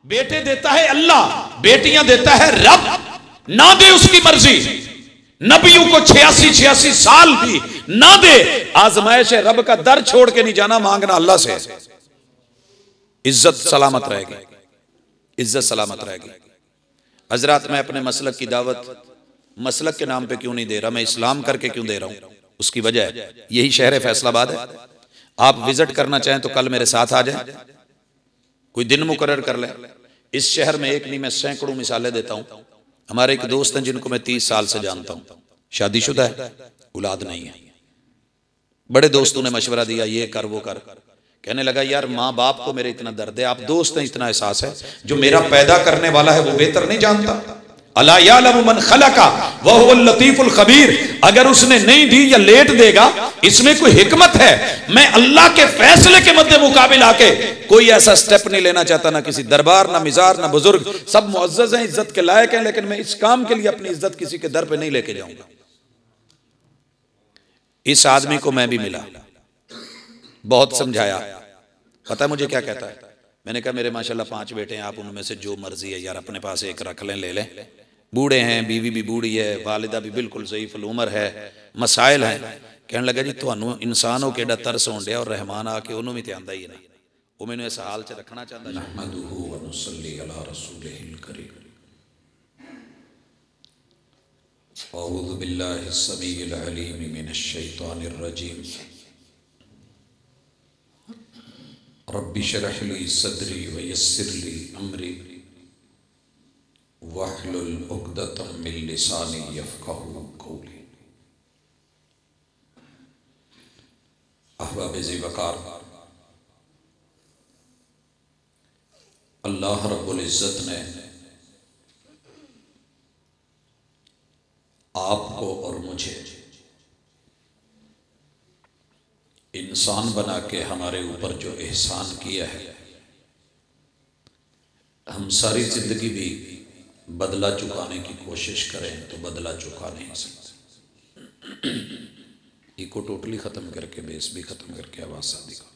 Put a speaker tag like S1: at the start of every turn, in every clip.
S1: बेटे देता है अल्लाह, बेटियां देता है रब। ना दे उसकी मर्जी, नबियों को 86 साल भी ना दे, आजमाइश रब का दर छोड़ के नहीं जाना, मांगना अल्लाह से। इज्जत सलामत रहेगी, इज्जत सलामत रहेगी। हजरात, मैं अपने मसलक की दावत मसलक के नाम पे क्यों नहीं दे रहा, मैं इस्लाम करके क्यों दे रहा हूं? उसकी वजह है यही शहर फैसलाबाद है। आप विजिट करना चाहें तो कल मेरे साथ आ जाएं, कोई दिन मुकर्रर कर लें। इस शहर में एक नहीं, मैं सैकड़ों मिसालें देता हूं। हमारे एक दोस्त हैं जिनको मैं 30 साल से जानता हूं, शादीशुदा है, औलाद नहीं है। बड़े दोस्तों ने मशवरा दिया, ये कर वो कर। कहने लगा यार माँ बाप को मेरे इतना दर्द है, आप दोस्त हैं इतना एहसास है, जो मेरा पैदा करने वाला है वो बेहतर नहीं जानता। अला यालमु मन खलका व हुवल लतीफुल खबीर। अगर उसने नहीं दी या लेट देगा, इसमें कोई हिकमत है। मैं अल्लाह के फैसले के मद्दे मुकाबिल आके कोई ऐसा स्टेप नहीं लेना चाहता, ना किसी दरबार, ना मिजार, ना बुजुर्ग। सब मुअज्जज हैं, इज्जत के लायक हैं, लेकिन मैं इस काम के लिए अपनी इज्जत किसी के दर पे नहीं लेके जाऊंगा। इस आदमी को मैं भी मिला, बहुत समझाया। पता है मुझे क्या कहता है? मैंने कहा मेरे माशाल्लाह 5 बेटे हैं, आप उनमें से जो मर्जी है यार अपने पास एक रख लें, ले लें। बूढ़े हैं, बीवी भी बूढ़ी है, वालिदा भी बिल्कुल ज़ईफ़ुल उमर है, मसाइल हैं। कहने लगा जी तुहानू इंसानों के एडा तरस होण डिया और रहमान आके उन्होंने भी तो आंदा ही नहीं, वो मैंने इस हाल च रखना चाहता। नहमदुहु व नुसल्ली अला रसूलिहिल करीम। औज़ु बिल्लाहि समीइल अलीम मिनश शैतानिर रजीम। रब्बि शरह ली सदरी व यस्सिर ली अमरी वहलुल उक़दतम मिन लिसानी यफ़क़हू क़ौली। अहबाब ज़ीवकार, अल्लाह रब्बुल इज़्ज़त ने आपको और मुझे इंसान बना के हमारे ऊपर जो एहसान किया है, हम सारी जिंदगी भी बदला चुकाने की कोशिश करें तो बदला चुका नहीं सकते। इको टोटली ख़त्म करके, बेस भी ख़त्म करके आवाज़ शादी का।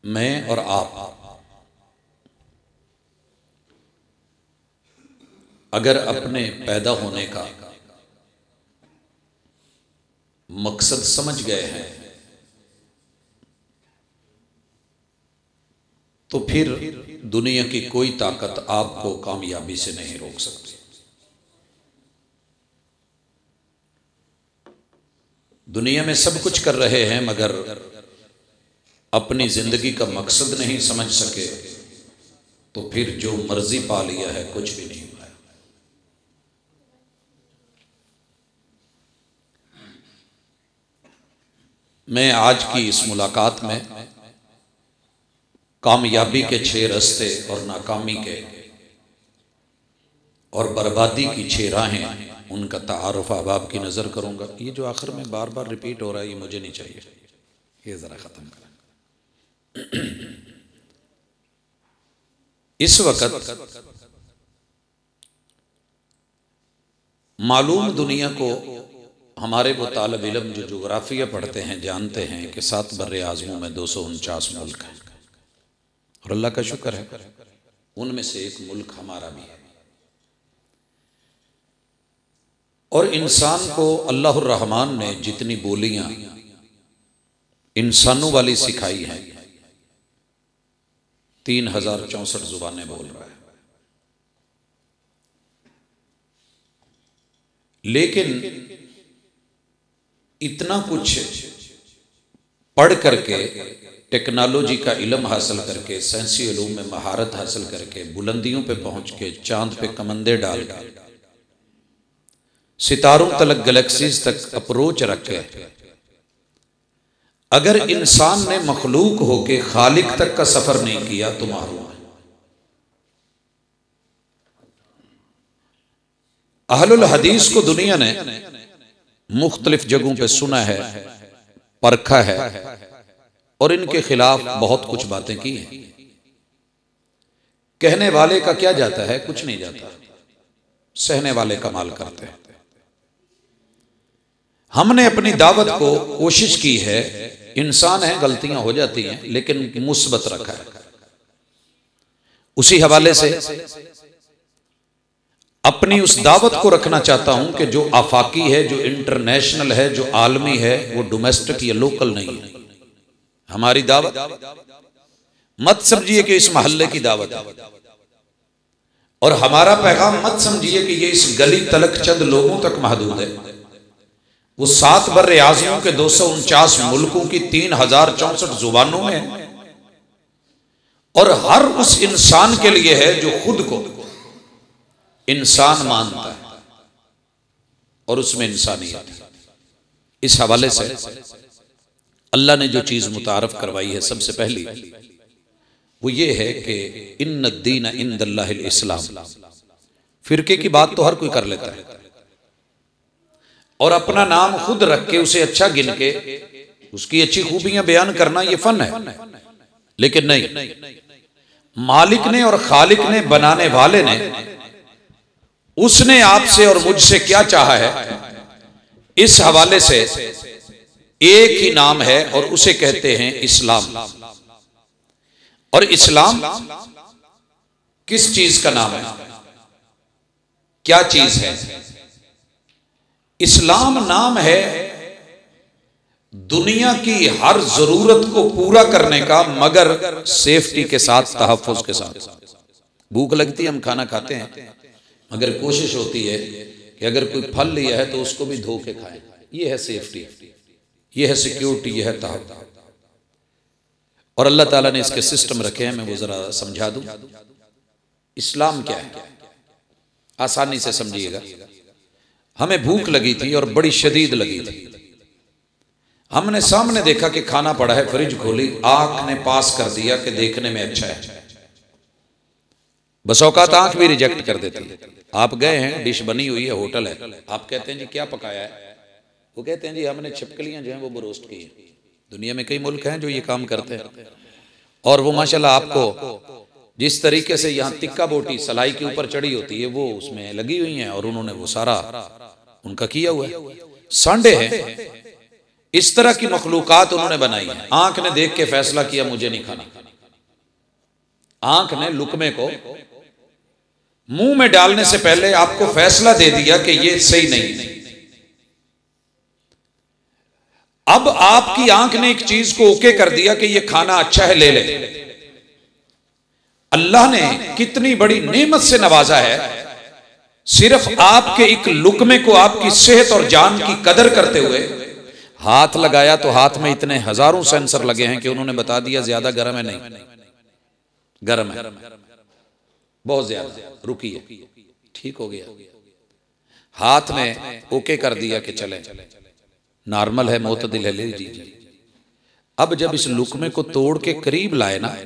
S1: मैं और आप अगर अपने पैदा होने का मकसद समझ गए हैं तो फिर दुनिया की कोई ताकत आपको कामयाबी से नहीं रोक सकती। दुनिया में सब कुछ कर रहे हैं मगर अपनी जिंदगी का मकसद नहीं समझ सके तो फिर जो मर्जी पा लिया है कुछ भी नहीं पाया। मैं आज की इस मुलाकात में कामयाबी के 6 रास्ते और नाकामी के और बर्बादी की 6 राहें, उनका तारुफ अहबाब की नज़र करूँगा। ये जो आखिर में बार बार रिपीट हो रहा है ये मुझे नहीं चाहिए, ये ज़रा ख़त्म करें। इस वक्त मालूम दुनिया को हमारे वो तालिब इल्म जो जोग्राफिया पढ़ते हैं जानते हैं कि 7 बर्रे आज़मों में 249 मुल्क हैं और अल्लाह का शुक्र है उनमें से एक मुल्क हमारा भी है। और इंसान को अल्लाह रहमान ने जितनी बोलियां इंसानों वाली सिखाई हैं, 3064 जुबानें बोल रहा है, लेकिन इतना कुछ पढ़ करके, टेक्नोलॉजी का इल्म हासिल करके, साइंसी इल्म में महारत हासिल करके, बुलंदियों पे पहुंच के, चांद पे कमंदे डाल के, सितारों तलक गैलेक्सीज तक अप्रोच रख के, अगर इंसान ने मखलूक होके खालिक तक का सफर नहीं किया तो मारूम है। अहलुल हदीस को दुनिया ने मुख्तलिफ जगहों पे सुना है, परखा है और इनके खिलाफ बहुत कुछ बातें की हैं। कहने वाले का क्या जाता है, कुछ नहीं जाता, सहने वाले कमाल करते हैं। हमने अपनी दावत को कोशिश की है इंसान है, गलतियां हो जाती हैं, लेकिन मुस्बत रखा है। उसी हवाले से अपनी उस दावत को रखना चाहता हूं कि जो आफाकी है, जो इंटरनेशनल है, जो आलमी है, वो डोमेस्टिक या लोकल नहीं है। हमारी दावत मत समझिए कि इस मोहल्ले की दावत है, और हमारा पैगाम मत समझिए कि ये इस गली तलक चंद लोगों तक महदूद है। वो 7 बर्रे आज़मों के 249 मुल्कों की 3064 जुबानों में है, और हर उस इंसान के लिए है जो खुद को इंसान मानता है और उसमें इंसानियत है। इस हवाले से अल्लाह ने जो चीज मुतारफ करवाई है, सबसे पहली वो ये है कि इन्न दीन इंदल्लाहिल इस्लाम। फिरके की बात तो हर कोई कर लेता है, और अपना नाम खुद रख के उसे अच्छा गिन के उसकी अच्छी खूबियां बयान करना ये फन है। लेकिन नहीं, मालिक ने और खालिक ने, बनाने वाले ने, उसने आपसे और मुझसे क्या चाहा है, इस हवाले से एक ही नाम है और उसे कहते हैं इस्लाम। और इस्लाम किस चीज का नाम है? क्या चीज है? इस्लाम नाम है दुनिया की हर जरूरत को पूरा करने का, मगर सेफ्टी के साथ, तहफ्फुज के साथ। भूख लगती है, हम खाना खाते हैं, मगर कोशिश होती है कि अगर कोई फल लिया है तो उसको भी धो के खाएं। ये है सेफ्टी, ये है सिक्योरिटी, ये है तहफ्फुज। और अल्लाह ताला ने इसके सिस्टम रखे हैं, मैं वो जरा समझा दूं। इस्लाम क्या है, आसानी से समझिएगा। हमें भूख लगी थी और बड़ी शदीद लगी थी। हमने सामने देखा कि खाना पड़ा है, फ्रिज खोली, आंख ने पास कर दिया कि देखने में अच्छा है। बस औकात आंख भी रिजेक्ट कर देती है। आप गए हैं, डिश बनी हुई है, होटल है, आप कहते हैं जी क्या पकाया है? वो कहते हैं जी हमने छिपकलियां जो हैं वो रोस्ट की है। दुनिया में कई मुल्क हैं जो ये काम करते हैं, और वो माशाल्लाह आपको जिस तरीके से यहाँ टिक्का बोटी सलाई के ऊपर चढ़ी होती है वो उसमें लगी हुई हैं, और उन्होंने वो सारा उनका किया हुआ है। सांडे हैं, इस तरह की मखलूकात उन्होंने बनाई है। आंख ने देख के फैसला किया मुझे नहीं खाना। आंख ने लुकमे को मुंह में डालने से पहले आपको फैसला दे दिया कि ये सही नहीं। अब आपकी आंख ने एक चीज को ओके कर दिया कि ये खाना अच्छा है, ले ले। अल्लाह ने कितनी बड़ी नेमत से नवाजा है, सिर्फ आपके एक लुकमे को, आपकी सेहत और जान की कदर करते हुए हाथ लगाया तो हाथ में इतने हजारों सेंसर लगे हैं कि उन्होंने बता दिया ज्यादा गर्म है, नहीं गर्म है, बहुत ज्यादा, रुकिए, ठीक हो गया। हाथ में ओके कर दिया कि चले, नॉर्मल है, मोतदिल है, ले लीजिए। अब जब इस लुकमे को तोड़ के करीब लाए ना,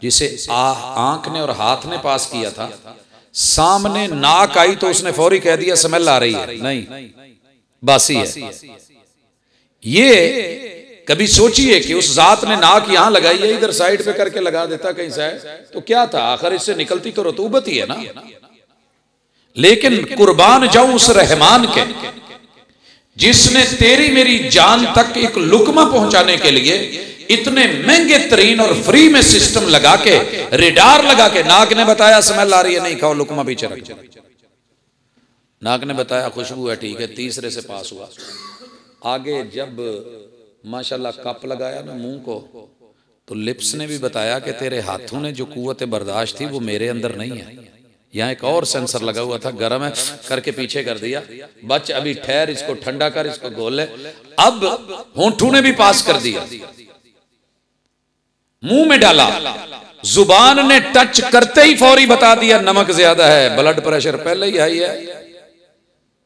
S1: जिसे आंख ने और हाथ ने पास किया था, सामने नाक आई तो उसने फौरी कह दिया स्मेल आ रही है, नहीं बासी है। ये कभी सोचिए कि उस जात ने नाक यहां लगाई है, इधर साइड पे करके लगा देता कहीं से, तो क्या था? आखिर इससे निकलती तो रतूबत ही है ना। लेकिन कुर्बान जाऊं उस रहमान के जिसने तेरी मेरी जान तक एक लुकमा पहुंचाने के लिए इतने महंगे तरीन और फ्री में सिस्टम लगा के, रेडार लगा के, नाक ने बताया स्मेल आ रही है, नहीं खाओ, लुकमा पीछे रख। नाक ने बताया खुशबू है, ठीक है, तीसरे से पास हुआ। आगे जब माशाल्लाह कप लगाया ना मुंह को, तो लिप्स ने भी बताया कि तेरे हाथों ने जो कुव्वत बर्दाश्त थी वो मेरे अंदर नहीं है। यहाँ एक और सेंसर लगा हुआ था, गर्म है करके पीछे कर दिया, बच अभी ठहर, इसको ठंडा कर, इसको घोल ले। अब होंठों ने भी पास कर दिया, मुंह में डाला, जुबान ने टच करते ही फौरी बता दिया नमक ज्यादा है, ब्लड प्रेशर पहले ही हाई है,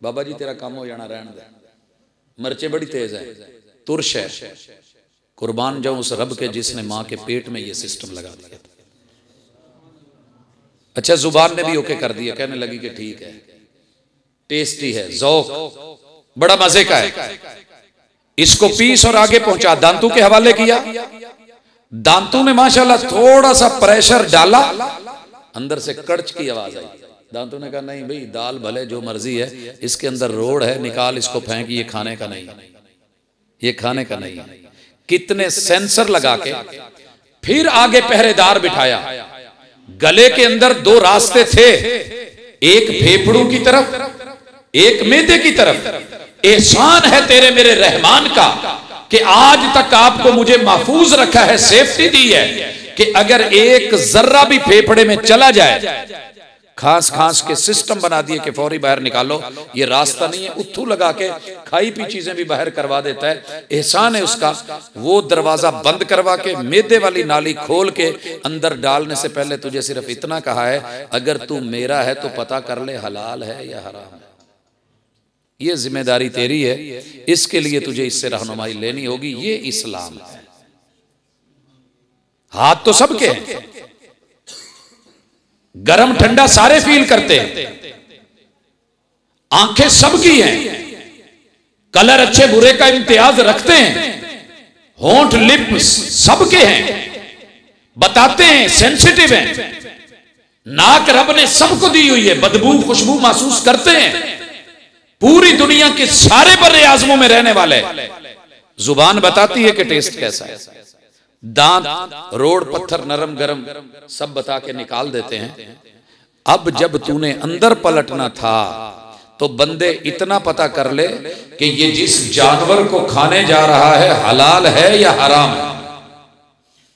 S1: बाबा जी तेरा काम हो जाना, रहने दे, मिर्चें बड़ी तेज है, तुरश है। कुर्बान जाऊं उस रब के जिसने मां के पेट में ये सिस्टम लगा दिया था। अच्छा, जुबान ने भी ओके कर दिया, कहने लगी कि ठीक है, टेस्टी है, ज़ौक बड़ा मजे का है, इसको पीस और आगे पहुंचा, दांतों के हवाले किया। दांतों ने माशाल्लाह थोड़ा सा प्रेशर डाला, अंदर से कड़च की आवाज आई। दांतों ने कहा नहीं भाई, दाल भले जो मर्जी है, इसके अंदर रोड है, निकाल इसको, फेंक, ये खाने का नहीं, ये खाने का नहीं। कितने सेंसर लगा के फिर आगे पहरेदार बिठाया। गले के अंदर दो रास्ते थे, एक फेफड़ों की तरफ, एक मैदे की तरफ। एहसान है तेरे मेरे रहमान का कि आज तक आपको मुझे महफूज रखा है, सेफ्टी दी है कि अगर एक जर्रा भी फेफड़े में चला जाए, खास खास के सिस्टम बना दिए कि फौरी बाहर निकालो। ये रास्ता नहीं है, उथू लगा के खाई पी चीजें भी बाहर करवा देता है। एहसान है उसका, वो दरवाजा बंद करवा के मैदे वाली नाली खोल के अंदर डालने से पहले तुझे सिर्फ इतना कहा है, अगर तू मेरा है तो पता कर ले हलाल है या हराम है। ये जिम्मेदारी तेरी है, इसके लिए तुझे इससे रहनुमाई लेनी होगी। ये इस्लाम है। हाथ तो सबके हैं, गरम ठंडा सारे फील करते हैं, आंखें सबकी हैं, कलर अच्छे बुरे का इम्तियाज रखते हैं, होंठ लिप सबके हैं, बताते हैं, सेंसिटिव हैं, नाक रब ने सबको दी हुई है, बदबू खुशबू महसूस करते हैं, पूरी दुनिया के सारे बर्रे आज़मों में रहने वाले। जुबान बताती है कि टेस्ट कैसा है, दांत रोड पत्थर नरम गरम सब बता के निकाल देते हैं। अब जब तूने अंदर पलटना था तो बंदे इतना पता कर ले कि ये जिस जानवर को खाने जा रहा है हलाल है या हराम है।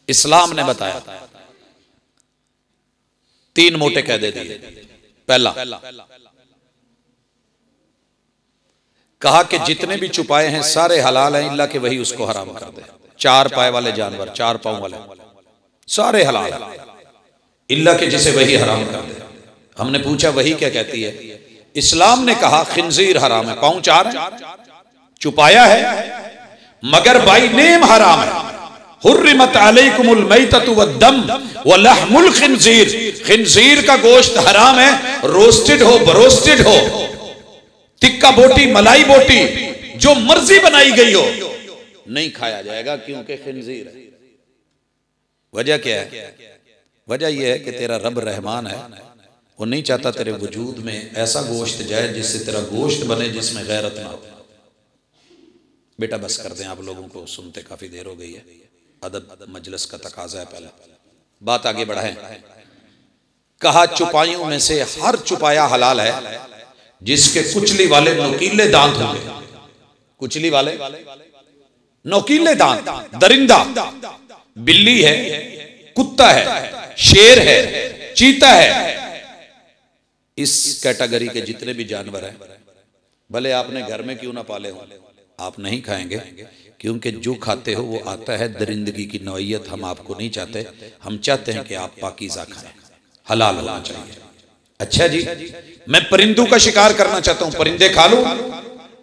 S1: इस्लाम ने बताया, 3 मोटे कायदे दिए। पहला कहा कि जितने भी छुपाए हैं सारे हलाल हैं, इल्ला कि वही उसको हराम कर दे। 4 पाए वाले जानवर, 4 पांव वाले सारे हलाल है, इल्ला कि जिसे वही हराम कर दे। हमने पूछा वही क्या कहती है? इस्लाम ने कहा खिंजीर हराम है, पांव 4 है, छुपाया है, मगर बाई नेम हराम है। हुर्रिमत अलैकुमुल मैततु वद्दम व लहमुल खिंजीर, खिंजीर का गोश्त हराम है, रोस्टेड हो बरोस्टेड हो, टिक्का बोटी मलाई बोटी जो मर्जी बनाई गई हो, नहीं खाया जाएगा क्योंकि खिंजीर है। वजह क्या है? वजह यह है कि तेरा रब रहमान है, वो नहीं चाहता तेरे वजूद में ऐसा गोश्त जाए जिससे तेरा गोश्त बने जिसमें गैरत ना हो। बेटा बस कर दें, आप लोगों को सुनते काफी देर हो गई है, अदब मजलिस का तकाजा है, पहले बात आगे बढ़ाएं। कहा चुपाइयों में से हर चुपाया हलाल है जिसके कुचली वाले नोकीले दांत होंगे। कुचली वाले नोकीले दांत, दरिंदा, बिल्ली है, कुत्ता है, शेर है, चीता है, इस कैटेगरी के जितने भी जानवर हैं, भले आपने घर में क्यों ना पाले हो, आप नहीं खाएंगे क्योंकि जो खाते हो वो आता है दरिंदगी की नौइयत। हम आपको नहीं चाहते, हम चाहते हैं कि आप पाकीज़ा खाएं, हलाल होना चाहिए। अच्छा जी, मैं परिंदों का शिकार करना चाहता हूं, परिंदे खा लूं?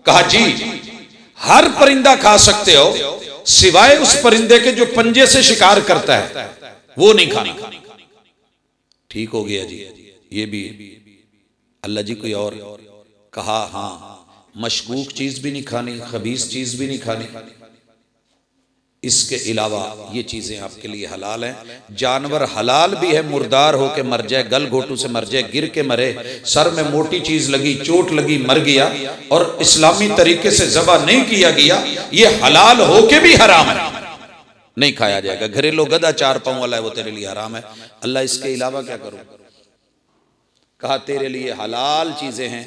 S1: कहा जी हर परिंदा खा सकते हो सिवाय उस परिंदे के जो पंजे से शिकार करता है, वो नहीं खाना। ठीक हो गया जी, ये भी अल्लाह जी कोई और। कहा हाँ मशकूक चीज भी नहीं खानी, खबीस चीज भी नहीं खानी, इसके अलावा ये चीजें आपके लिए हलाल हैं। जानवर हलाल भी है, मुर्दार होके मर जाए, गल घोटू से मर जाए, गिर के मरे, सर में मोटी चीज लगी, चोट लगी, मर गया और इस्लामी तरीके से ज़बह नहीं किया गया, ये हलाल होके भी हराम है, नहीं खाया जाएगा। घरेलू गधा 4 पांव वाला है, वो तेरे लिए हराम है। अल्लाह इसके अलावा क्या करूं? कहा तेरे लिए हलाल चीजें हैं।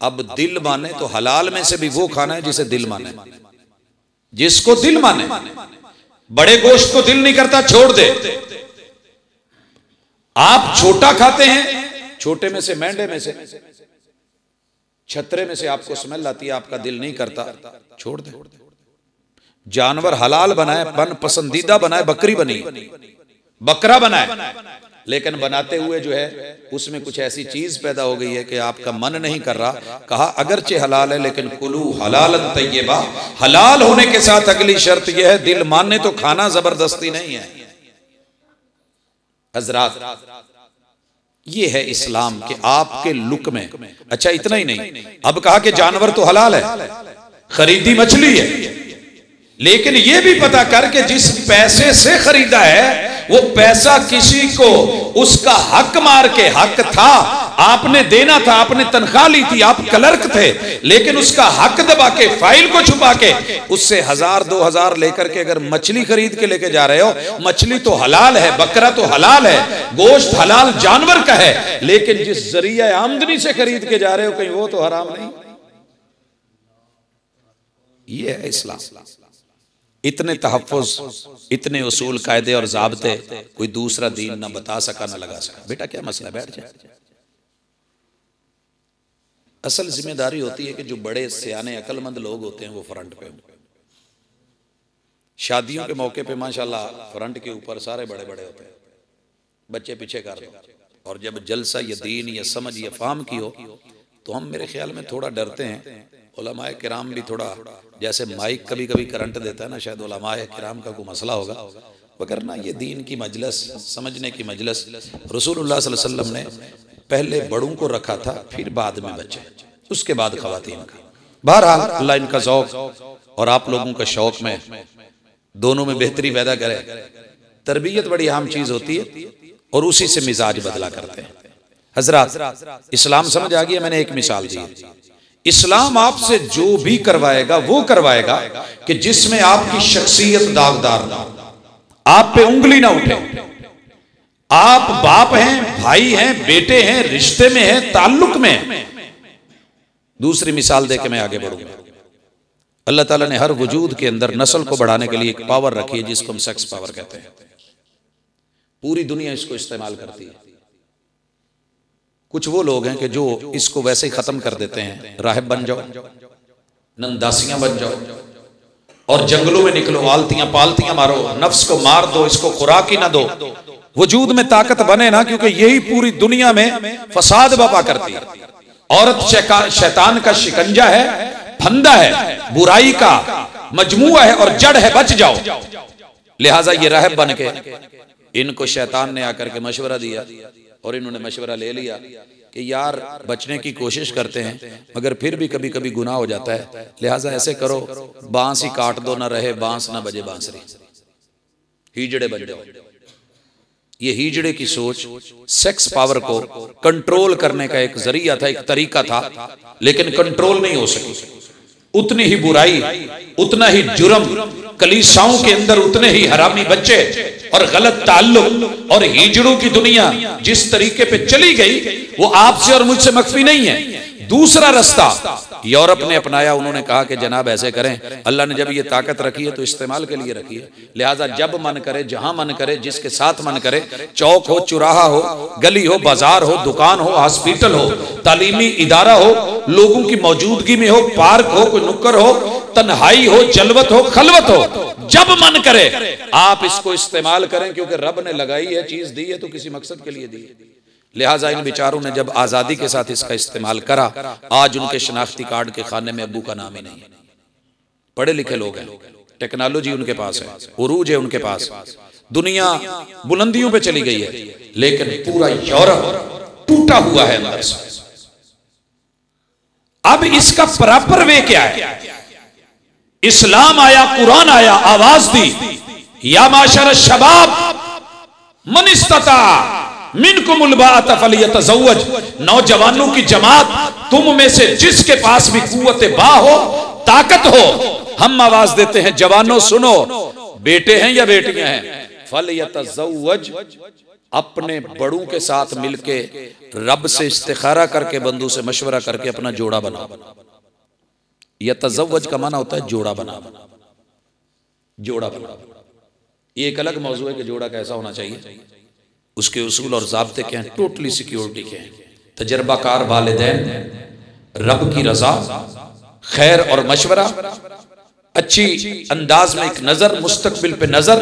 S1: अब दिल माने तो हलाल में से भी वो खाना है जिसे दिल माने, जिसको दिल माने। बड़े गोश्त को दिल नहीं करता, छोड़ दे। आप छोटा खाते हैं, छोटे में से, मेंढे में से, छतरे में से आपको स्मेल आती है, आपका दिल नहीं करता, छोड़ दे। जानवर हलाल बनाए, मन पसंदीदा बनाए, बकरी बनी, बकरा बनाए, लेकिन बनाते हुए जो है उसमें कुछ ऐसी चीज पैदा हो गई है कि आपका मन नहीं कर रहा। कहा अगरचे हलाल है लेकिन कुलू हलालन तय्यबा, हलाल होने के साथ अगली शर्त यह है दिल मानने तो खाना जबरदस्ती नहीं है। हजरात ये है इस्लाम के आपके लुक में। अच्छा इतना ही नहीं, अब कहा कि जानवर तो हलाल है, खरीदी मछली है, लेकिन यह भी पता कर कि जिस पैसे से खरीदा है वो पैसा किसी को उसका हक मार के, हक था आपने देना था, आपने तनख्वाह ली थी, आप क्लर्क थे, लेकिन उसका हक दबा के, फाइल को छुपा के उससे 1000-2000 लेकर के अगर मछली खरीद के लेके जा रहे हो, मछली तो हलाल है, बकरा तो हलाल है, गोश्त हलाल जानवर का है, लेकिन जिस जरिया आमदनी से खरीद के जा रहे हो कहीं वो तो हराम नहीं। ये है इस्लाम। इतने तहफ़्फ़ुज़, इतने उसूल, कायदे और ज़ाब्ते कोई दूसरा दीन ना बता सका ना लगा सका। बेटा क्या मसला, बैठ जाए। असल जिम्मेदारी होती है कि जो बड़े सियाने अक्लमंद लोग होते हैं वो फ्रंट पे हों। शादियों के मौके पे माशाल्लाह फ्रंट के ऊपर सारे बड़े बड़े होते हैं, बच्चे पीछे कर दो। और जब जलसा या दीन या समझ या फाहम की हो तो हम मेरे ख्याल में थोड़ा डरते हैं। उलमाए किराम भी थोड़ा, जैसे माइक कभी कभी करंट देता है ना, शायद उलमाए किराम का कोई मसला होगा, वगरना ये दीन की मजलिस, समझने की मजलिस। रसूलुल्लाह सल्लल्लाहु अलैहि वसल्लम ने पहले बड़ों को रखा था, फिर बाद में बच्चे, उसके बाद खवातीन का। बहरहाल अल्लाह इनका ज़ौक़ और आप लोगों का शौक़ में दोनों में बेहतरी पैदा करे। तरबियत बड़ी अहम चीज़ होती है और उसी से मिजाज बदला करते हैं। हजरात, इस्लाम समझ आ गया। मैंने एक मिसाल दी, इस्लाम आपसे जो भी करवाएगा वो करवाएगा कि जिसमें आपकी शख्सियत दागदार ना, आप पे उंगली ना उठे। आप बाप हैं, भाई हैं, बेटे हैं, रिश्ते में हैं, ताल्लुक में हैं। दूसरी मिसाल देके मैं आगे बढ़ूंगा। अल्लाह ताला ने हर वजूद के अंदर नस्ल को बढ़ाने के लिए एक पावर रखी है जिसको हम सेक्स पावर कहते हैं। पूरी दुनिया इसको इस्तेमाल करती है। कुछ वो लोग हैं कि जो इसको वैसे ही खत्म कर देते हैं, राहिब बन जाओ, नंदासियां बन जाओ और जंगलों में निकलो, आलतियां पालतियां मारो, नफ्स को मार दो, इसको खुराक ही ना दो, वजूद में ताकत बने ना, क्योंकि यही पूरी दुनिया में फसाद बपा करती है। औरत शैतान का शिकंजा है, फंदा है, बुराई का मजमुआ है और जड़ है, बच जाओ। लिहाजा ये राहिब बन के इनको शैतान ने आकर के मशवरा दिया और इन्होंने मशवरा ले लिया कि यार बचने की कोशिश करते हैं मगर फिर भी कभी कभी गुनाह हो जाता है, लिहाजा ऐसे करो बांस ही काट दो, ना रहे बांस ना बजे बांसुरी, हिजड़े बन जाओ। ये हिजड़े की सोच सेक्स पावर को कंट्रोल करने का एक जरिया था, एक तरीका था, लेकिन कंट्रोल नहीं हो सकी। उतनी ही बुराई, उतना ही जुर्म, कलीसाओं के अंदर उतने ही हरामी बच्चे और गलत ताल्लुक और हिजड़ों की दुनिया जिस तरीके पे चली गई वो आपसे और मुझसे मख्फी नहीं है। दूसरा रास्ता यूरोप ने अपनाया। उन्होंने कहा कि जनाब ऐसे करें, अल्लाह ने जब ये ताकत रखी है तो इस्तेमाल के लिए रखी है, लिहाजा जब मन करे, जहां मन करे, जिसके साथ मन करे, चौक हो, चुराहा हो, गली हो, बाजार हो, दुकान हो, हॉस्पिटल हो, तालीमी इदारा हो, लोगों की मौजूदगी में हो, पार्क हो, कोई नुक्कर हो, तन्हाई हो, जलवत हो, खलवत हो, जब मन करे आप इसको इस्तेमाल करें, क्योंकि रब ने लगाई है चीज, दी है तो किसी मकसद के लिए दी है। लिहाजा इन बेचारों ने जब आजादी के साथ इसका इस्तेमाल करा, आज उनके शनाख्ती कार्ड के खाने में अब्बू का नाम ही नहीं है। पढ़े लिखे लोग हैं, टेक्नोलॉजी उनके पास है, उरूज है उनके पास, दुनिया बुलंदियों पे चली गई है, लेकिन पूरा यूरोप टूटा हुआ है अंदर से। अब इसका प्रॉपर वे क्या है? इस्लाम आया, कुरान आया, आवाज दी, या माशर शबाब मन इस्तता मिनकुमुल बाअत फलियतज़व्वज, नौजवानों की जमात तुम में से जिसके पास भी कुव्वत बा हो, ताकत हो, हम आवाज देते हैं जवानों सुनो, बेटे हैं या बेटियां हैं, फलियतज़व्वज, अपने बड़ों के साथ मिलके रब से इस्तिखारा करके, बंदू से मशवरा करके अपना जोड़ा बना। यतज़व्वज का माना होता है जोड़ा बना, जोड़ा बना। ये एक अलग मौजू है कि जोड़ा कैसा होना चाहिए, उसके उसूल और ज़ाब्ते क्या हैं, टोटली सिक्योरिटी के हैं। तजर्बाकार वालिदैन, रब की रजा, खैर और मशवरा, अच्छी अंदाज में एक नजर, मुस्तकबिल पे नजर,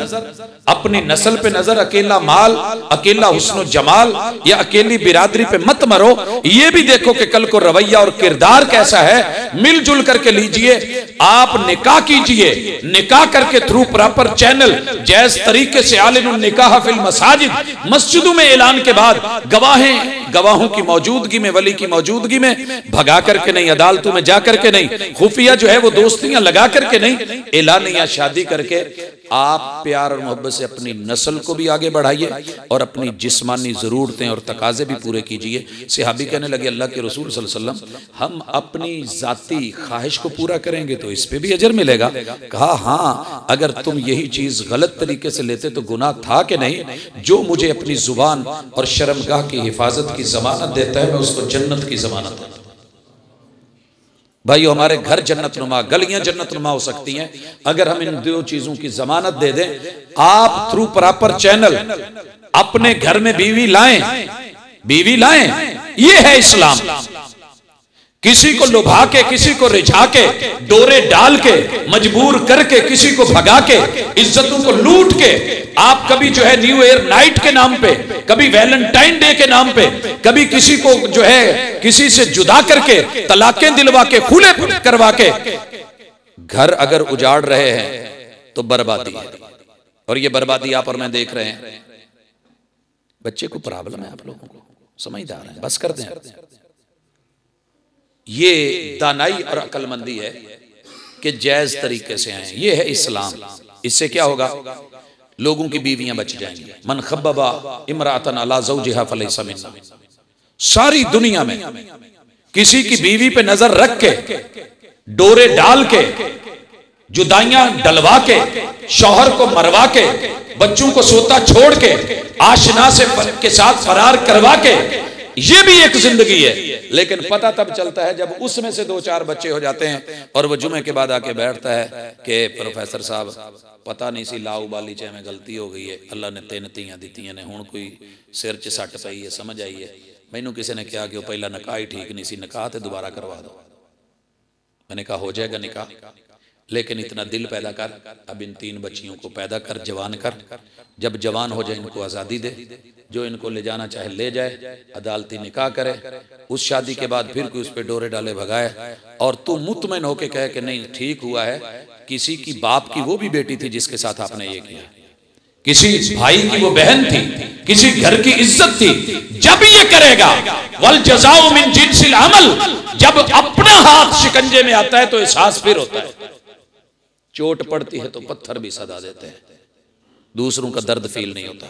S1: अपनी नस्ल पे नजर, अकेला माल, अकेला हुस्न जमाल या अकेली बिरादरी पे मत मरो, ये भी देखो कि कल को रवैया और किरदार कैसा है, मिलजुल करके लीजिए। आप निकाह कीजिए, निकाह करके थ्रू प्रॉपर चैनल, जैस तरीके से आलिनुन निकाह फिल मसाजिद, मस्जिदों में ऐलान के बाद गवाहें गवाहों की मौजूदगी में, वली की मौजूदगी में, भगा करके नहीं, अदालतों में जा करके नहीं, खुफिया जो है वो दोस्तियां लगा करके नहीं, एलानिया शादी करके आप प्यार और मोहब्बत से अपनी नस्ल को भी आगे बढ़ाइए और अपनी जिस्मानी ज़रूरतें और तकाजे भी पूरे कीजिए। सहाबी कहने लगे अल्लाह के रसूल सल्लल्लाहु अलैहि वसल्लम, हम अपनी ज़ाती ख्वाहिश को पूरा करेंगे तो इस पे भी अजर मिलेगा। कहा हाँ, अगर तुम यही चीज़ गलत तरीके से लेते तो गुनाह था कि नहीं? जो मुझे अपनी जुबान और शर्मगाह की हिफाजत की जमानत देता है, मैं उसको जन्नत की जमानत देता हूं। भाई हमारे घर जन्नत नुमा, गलियां जन्नत नुमा हो सकती हैं अगर हम इन दो चीजों की जमानत दे दें। आप थ्रू प्रॉपर चैनल अपने घर में बीवी लाएं, ये है इस्लाम। किसी को लुभा के, किसी को रिझा के, डोरे डाल के, मजबूर करके, किसी को भगा के, इज्जतों को लूट के, आप कभी जो है न्यू ईयर नाइट के नाम पे, कभी वैलेंटाइन डे के नाम पे, कभी किसी को जो है किसी से जुदा करके, तलाकें दिलवा के, खुले करवा के घर अगर उजाड़ रहे हैं तो बर्बादी है। और ये बर्बादी आप और मैं देख रहे हैं। बच्चे को प्रॉब्लम है, आप लोगों को समझदार है, बस कर दें। ये दानाई और अक्लमंदी है कि जायज तरीके से आए, ये है इस्लाम। इससे क्या होगा? लोगों की बीवियां बच जाएंगी। मन खब्बबा इमरातन अला ज़ौजिहा फलैसा मिन्ना। सारी दुनिया में किसी की बीवी पे नजर रख के, डोरे डाल के, जुदाइयां डलवा के, शौहर को मरवा के, बच्चों को सोता छोड़ के, आशना से के साथ फरार करवा के, ये भी एक जिंदगी है। लेकिन पता तब चलता है जब उसमें से 2-4 बच्चे हो जाते हैं और वो जुमे के बाद आके बैठता है कि प्रोफेसर साहब पता नहीं सी लाऊ बाली चे में गलती हो गई है, अल्लाह ने 3 ਧੀਆਂ ਦਿੱਤੀਆਂ ने, हुण कोई सिर च सट पई है, समझ आई है। मैनू किसी ने कहा कि वो पहला निकाह ही ठीक नहीं सी, निकाह तो दोबारा करवा दो। मैंने कहा हो जाएगा निकाह, लेकिन इतना दिल पैदा कर, अब इन 3 बच्चियों को पैदा कर, जवान कर। जब जवान हो जाए इनको आज़ादी दे, जो इनको ले जाना चाहे ले जाए, अदालती निकाह करे। उस शादी के बाद फिर कोई उस पर डोरे डाले भगाए और तू मुतमईन होके कहे कि नहीं ठीक हुआ है। किसी की बाप की वो भी बेटी थी जिसके साथ आपने ये किया, किसी भाई की वो बहन थी, किसी घर की इज्जत थी। जब ये करेगा वल जज़ाउ मिन जिन्सिल अमल, जब अपना हाथ शिकंजे में आता है तो एहसास फिर होता है। चोट पड़ती है तो पत्थर भी सदा देते हैं, दूसरों का दर्द फील नहीं होता।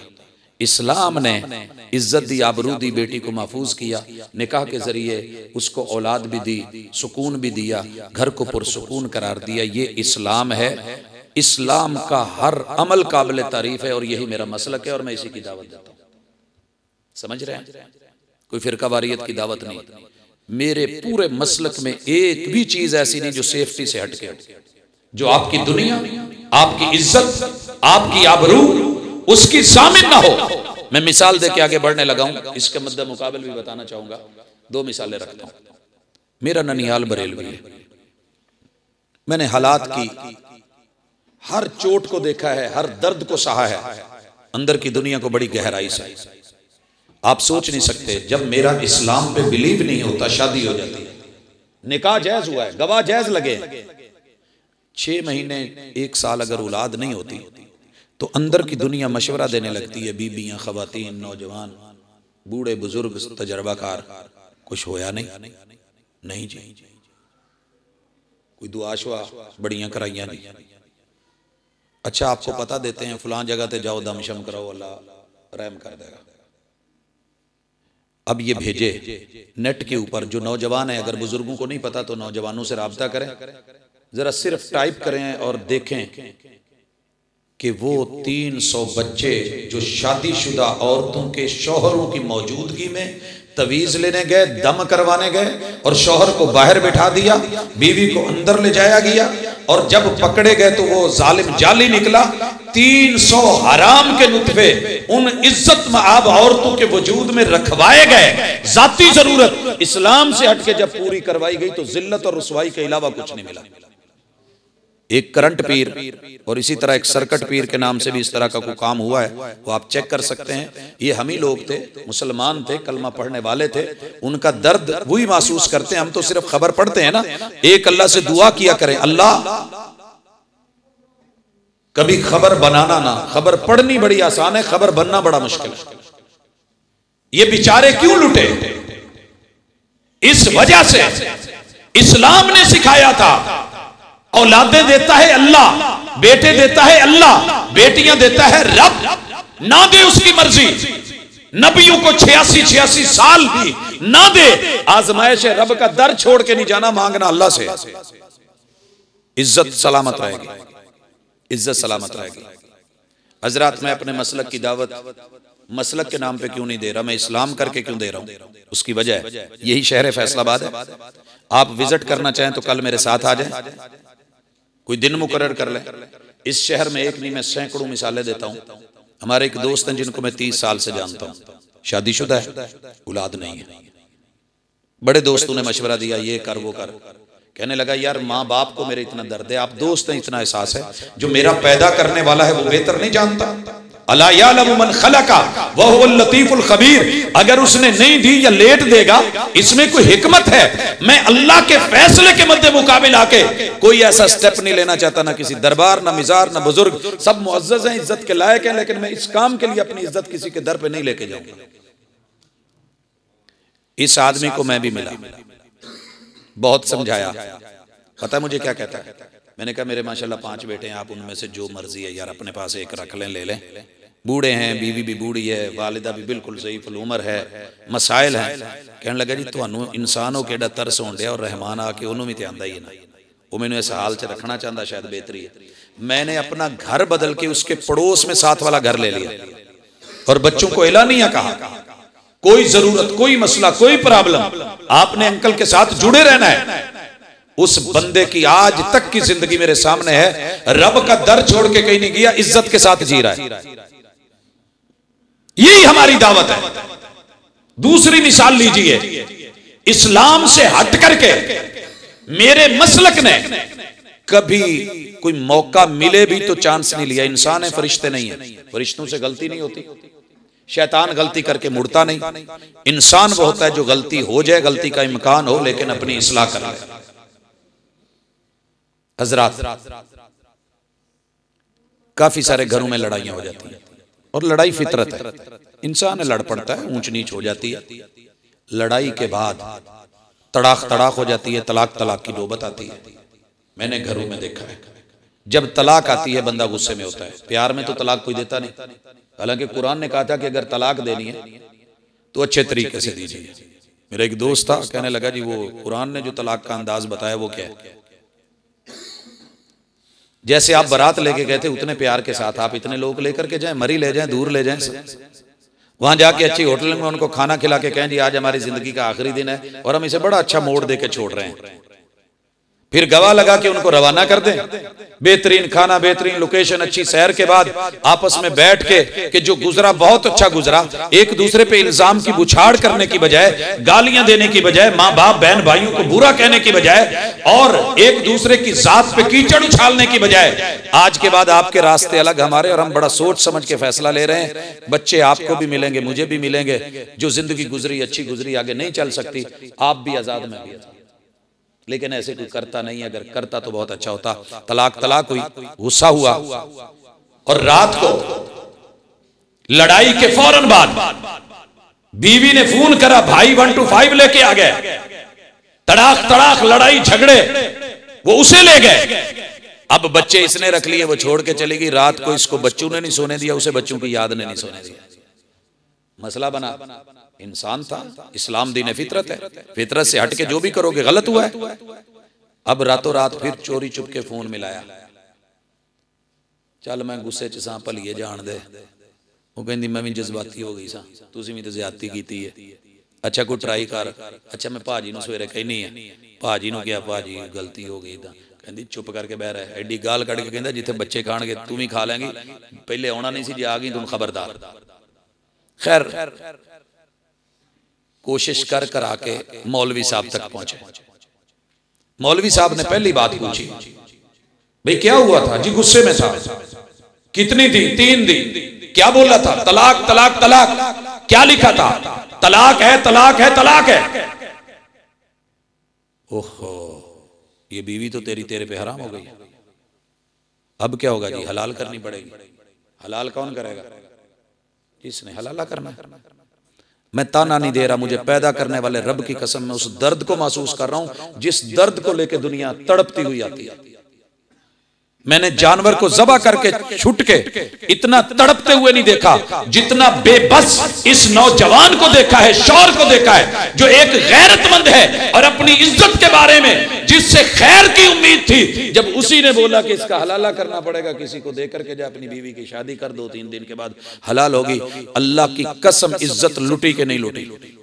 S1: इस्लाम ने इज्जत दी, आबरू दी, बेटी को महफूज किया, निकाह के जरिए उसको औलाद भी दी, सुकून भी दिया, घर को पुरसुकून करार दिया। ये इस्लाम है। इस्लाम का हर अमल काबिल तारीफ है और यही मेरा मसलक है और मैं इसी की दावत देता हूँ। समझ रहे हैं? कोई फिरका वारियत की दावत नहीं। मेरे पूरे मसलक में एक भी चीज ऐसी नहीं जो सेफ्टी से हटके, जो आपकी दुनिया, आपकी इज्जत, आपकी आबरू उसकी सामिन ना हो। मैं मिसाल दे के आगे बढ़ने लगा हूं, इसके मद्दे मुकाबल भी बताना चाहूंगा। 2 मिसालें रखता हूं। मेरा ननिहाल बरेलवी है। मैंने हालात की हर चोट को देखा है, हर दर्द को सहा है, अंदर की दुनिया को बड़ी गहराई से। आप सोच नहीं सकते, जब मेरा इस्लाम पे बिलीव नहीं होता शादी हो जाती है, निकाह जायज हुआ है, गवाह जायज लगे, 6 महीने 1 साल अगर औलाद नहीं होती तो अंदर की दुनिया मशवरा देने लगती है। बीबियां, खवातीन, नौजवान, बूढ़े बुजुर्ग, तजर्बाकार, कुछ होया नहीं जी, कोई दुआ शुआ बड़ियां कराइयां नहीं। अच्छा आपको पता देते हैं फलां जगह ते जाओ, दमशम कराओ, अल्लाह रहम कर देगा। अब ये भेजे नेट के ऊपर, जो नौजवान है, अगर बुजुर्गों को नहीं पता तो नौजवानों से राब्ता करें, जरा सिर्फ टाइप करें और देखें कि वो 300 बच्चे जो शादीशुदा औरतों के शौहरों की मौजूदगी में तवीज लेने गए, दम करवाने गए और शौहर को बाहर बिठा दिया, बीवी को अंदर ले जाया गया और जब पकड़े गए तो वो जालिम जाली निकला। 300 हराम के नुतफे उन इज्जत मआब औरतों के वजूद में रखवाए गए। जाती जरूरत इस्लाम से हटके जब पूरी करवाई गई तो जिल्लत और रुसवाई के अलावा कुछ नहीं मिला। एक करंट पीर और इसी तरह एक सर्कट पीर के नाम से भी इस तरह का कोई काम हुआ है, वो आप चेक कर सकते हैं। ये हम ही लोग थे, मुसलमान थे, कलमा पढ़ने वाले थे, उनका दर्द वही महसूस करते हैं। हम तो सिर्फ खबर पढ़ते हैं ना। एक अल्लाह से दुआ किया करें, अल्लाह कभी खबर बनाना ना। खबर पढ़नी बड़ी आसान है, खबर बनना बड़ा मुश्किल है। ये बेचारे क्यों लुटे? इस वजह से इस्लाम ने सिखाया था औलादें देता है अल्लाह, बेटे देता है अल्लाह, बेटियां देता है रब। ना दे उसकी मर्जी, नबियों को 86 साल भी ना दे, आजमाइश रब का दर छोड़ के नहीं जाना, मांगना अल्लाह से, इज्जत सलामत रहेगी, इज्जत सलामत रहेगी। हजरात, मैं अपने मसलक की दावत मसलक के नाम पे क्यों नहीं दे रहा, मैं इस्लाम करके क्यों दे रहा हूं? उसकी वजह है यही शहर फैसलाबाद है। आप विजिट करना चाहें तो कल मेरे साथ आ जाएं, कोई दिन मुकर्रर कर लें। इस शहर में एक नहीं, मैं सैकड़ों मिसालें देता हूं। हमारे एक दोस्त हैं जिनको मैं 30 साल से जानता हूं, शादीशुदा है, औलाद नहीं है। बड़े दोस्तों ने मशवरा दिया ये कर वो कर, कहने लगा यार माँ बाप को मेरे इतना दर्द है, आप दोस्त हैं इतना एहसास है, जो मेरा पैदा करने वाला है वो बेहतर नहीं जानता? अला यालमु मन खलका व हुवल लतीफुल खबीर। अगर उसने नहीं दी या लेट देगा, इसमें कोई हिकमत है। मैं अल्लाह के फैसले के मद्दे मुकाबिल आके कोई ऐसा स्टेप नहीं लेना चाहता, ना किसी दरबार, ना मिजार, ना बुजुर्ग, सब मुअज्जज हैं, इज्जत के लायक हैं, लेकिन मैं इस काम के लिए अपनी इज्जत किसी के दर पे नहीं लेके जाऊंगा। इस आदमी को मैं भी मिला, बहुत समझाया, पता है मुझे क्या कहता है? मैंने कहा मेरे माशाल्लाह 5 बेटे हैं, आप उनमें से जो मर्जी है यार अपने पास एक रख लें, ले लें। बूढ़े हैं, बीवी भी बूढ़ी है, वालिदा भी बिल्कुल सही फुल उम्र है, मसाइल हैं। कहने लगा जी तुहानू इंसानों के तरस होण दिया, और रहमान आके उन्होंने भी तो आंदा ही है ना, वो मैंने इस हाल च रखना चाहता, शायद बेहतरी है। मैंने अपना घर बदल के उसके पड़ोस में साथ वाला घर ले लिया, और बच्चों को एलानिया कहा, कोई जरूरत, कोई मसला, कोई प्रॉब्लम, आपने अंकल के साथ जुड़े रहना है। उस बंदे की आज तक की जिंदगी मेरे सामने है, रब का दर छोड़ के कहीं नहीं गया, इज्जत के साथ जी रहा है। यही हमारी दावत है। दूसरी मिसाल लीजिए, इस्लाम से हट करके मेरे मसलक ने कभी कोई मौका मिले भी तो चांस नहीं लिया। इंसान है, फरिश्ते नहीं है, फरिश्तों से गलती नहीं होती, शैतान गलती करके मुड़ता नहीं। इंसान वो होता है जो गलती हो जाए, गलती का इम्कान हो, लेकिन अपनी इस्लाह कर ले। हजरात, काफी सारे घरों में लड़ाइयां हो जाती हैं, और लड़ाई फितरत है, इंसान लड़ पड़ता है, ऊंच नीच हो जाती है। लड़ाई के बाद तड़ाक तड़ाक हो जाती है, तलाक तलाक की नौबत आती है। मैंने घरों में देखा है, जब तलाक आती है बंदा गुस्से में होता है। प्यार में तो तलाक कोई देता नहीं, हालांकि कुरान ने कहा था कि अगर तलाक देनी है तो अच्छे तरीके से दीजिए। मेरा एक दोस्त था, कहने लगा जी वो कुरान ने जो तलाक का अंदाज बताया वो क्या है? जैसे आप बारात लेके गए थे उतने प्यार के साथ आप इतने लोग लेकर के जाएं, मरी ले जाएं, दूर ले जाएं, वहां जाके अच्छी होटल में उनको खाना खिला के कहें जी आज हमारी जिंदगी का आखिरी दिन है और हम इसे बड़ा अच्छा मोड़ दे के छोड़ रहे हैं, फिर गवाह लगा के उनको रवाना कर दें। बेहतरीन खाना, बेहतरीन लोकेशन, अच्छी सैर के बाद आपस में बैठ के कि जो गुजरा बहुत अच्छा गुजरा, एक दूसरे पे इल्जाम की बुछाड़ करने की बजाय, गालियां देने की बजाय, माँ बाप बहन भाइयों को बुरा कहने की बजाय, और एक दूसरे की जात पे कीचड़ उछालने की बजाय, आज के बाद आपके रास्ते अलग हमारे, और हम बड़ा सोच समझ के फैसला ले रहे हैं। बच्चे आपको भी मिलेंगे, मुझे भी मिलेंगे, जो जिंदगी गुजरी अच्छी गुजरी आगे नहीं चल सकती, आप भी आजाद, मैं भी आजाद। लेकिन ऐसे कोई करता नहीं, अगर करता तो बहुत अच्छा होता। तलाक तलाक हुई, गुस्सा हुआ, और रात को लड़ाई के फौरन बाद बीवी ने फोन करा, भाई 125 लेके आ गए, तड़ाक तड़ाक लड़ाई झगड़े, वो उसे ले गए। अब बच्चे इसने रख लिए, वो छोड़ के चली गई। रात को इसको बच्चों ने नहीं सोने दिया, उसे बच्चों की याद ने नहीं सोने दिया। मसला बना, इंसान था, इस्लाम दीन फितरत है, फितरत से हट के जो भी करोगे गलत हुआ है। अब रातों रात फिर चोरी चुप के फोन मिलाया, चल मैं गुस्से च सा भलीए जान दे, वो कहती मैं भी जज्बाती हो गई सा, तुसीं भी तो ज्यादती कीती है, अच्छा कोई ट्राई कर। अच्छा मैं भाजी नूं सवेरे कहनी है, भाजी नूं क्या भाजी गलती हो गई, कहती चुप करके बह रहा है। एडी गाल कढ़ के कहता जिथे बच्चे खाणगे तू भी खा लेंगी, पहले आना नहीं सी, जे आ गई तुम खबरदार। खैर कोशिश कर कर आके मौलवी साहब तक पहुंचे। मौलवी साहब ने पहली बात पूछी, भाई क्या हुआ था? जी गुस्से में था। कितनी दी? 3 दी। क्या बोला था? तलाक तलाक तलाक। क्या लिखा था? तलाक है तलाक है तलाक है। ओहो, ये बीवी तो तेरे पे हराम हो गई, अब क्या होगा जी? हलाल करनी पड़ेगी। हलाल कौन करेगा? जिसने हलाला करना। मैं ताना नहीं दे रहा, मुझे पैदा करने वाले रब की कसम, मैं उस दर्द को महसूस कर रहा हूं जिस दर्द को लेकर दुनिया तड़पती हुई आती है। मैंने जानवर को ज़बह करके छुट के इतना तड़पते हुए नहीं देखा जितना बेबस इस नौजवान को देखा है, शौर को देखा है, जो एक गैरतमंद है और अपनी इज्जत के बारे में जिससे खैर की उम्मीद थी, जब उसी ने बोला कि इसका हलाला करना पड़ेगा, किसी को दे करके जा, अपनी बीवी की शादी कर दो, 3 दिन के बाद हलाल होगी, अल्लाह की कसम इज्जत लुटी के नहीं लुटी।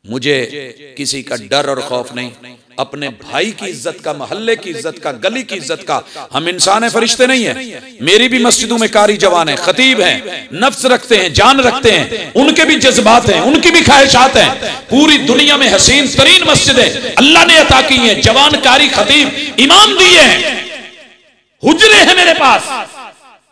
S1: मुझे किसी का डर और खौफ नहीं, अपने भाई की इज्जत का, मोहल्ले की इज्जत का, गली की इज्जत का। हम इंसान है, फरिश्ते नहीं है। मेरी भी मस्जिदों में कारी जवान है, खतीब हैं, नफ्स रखते हैं, जान रखते हैं, उनके भी जज्बात हैं, उनकी भी ख्वाहिशात हैं। पूरी दुनिया में हसीन तरीन मस्जिदें अल्लाह ने अता की हैं, जवान कारी खतीब इमाम दिए हैं, हुजरे हैं मेरे पास।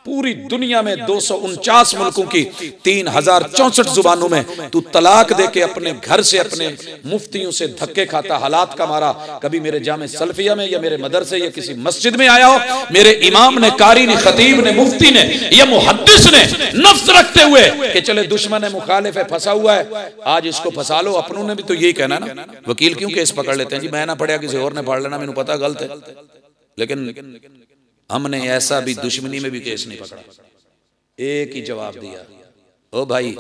S1: पूरी दुनिया में 249 मुल्कों की 3064 जुबानों में तू तलाक दे के अपने घर से, अपने मुफ्तियों से धक्के खाता, हालात का मारा। कभी मेरे जामे सल्फिया में या मेरे मदरसे या किसी मस्जिद में आया हो, मेरे इमाम ने, कारी ने, खतीब ने, मुफ्ती ने या मुहद्दिस ने नफ्स रखते हुए कि चले दुश्मन है, मुखालिफ है, फंसा हुआ है, आज इसको फंसा लो। अपनों ने भी तो यही कहना ना, वकील क्यों केस पकड़ लेते हैं जी, मैं ना पढ़िया किसी और ने पढ़ लेना, मैंने पता गलत है। लेकिन हमने ऐसा भी दुश्मनी में भी केस नहीं पकड़ा, एक ही जवाब दिया, ओ भाई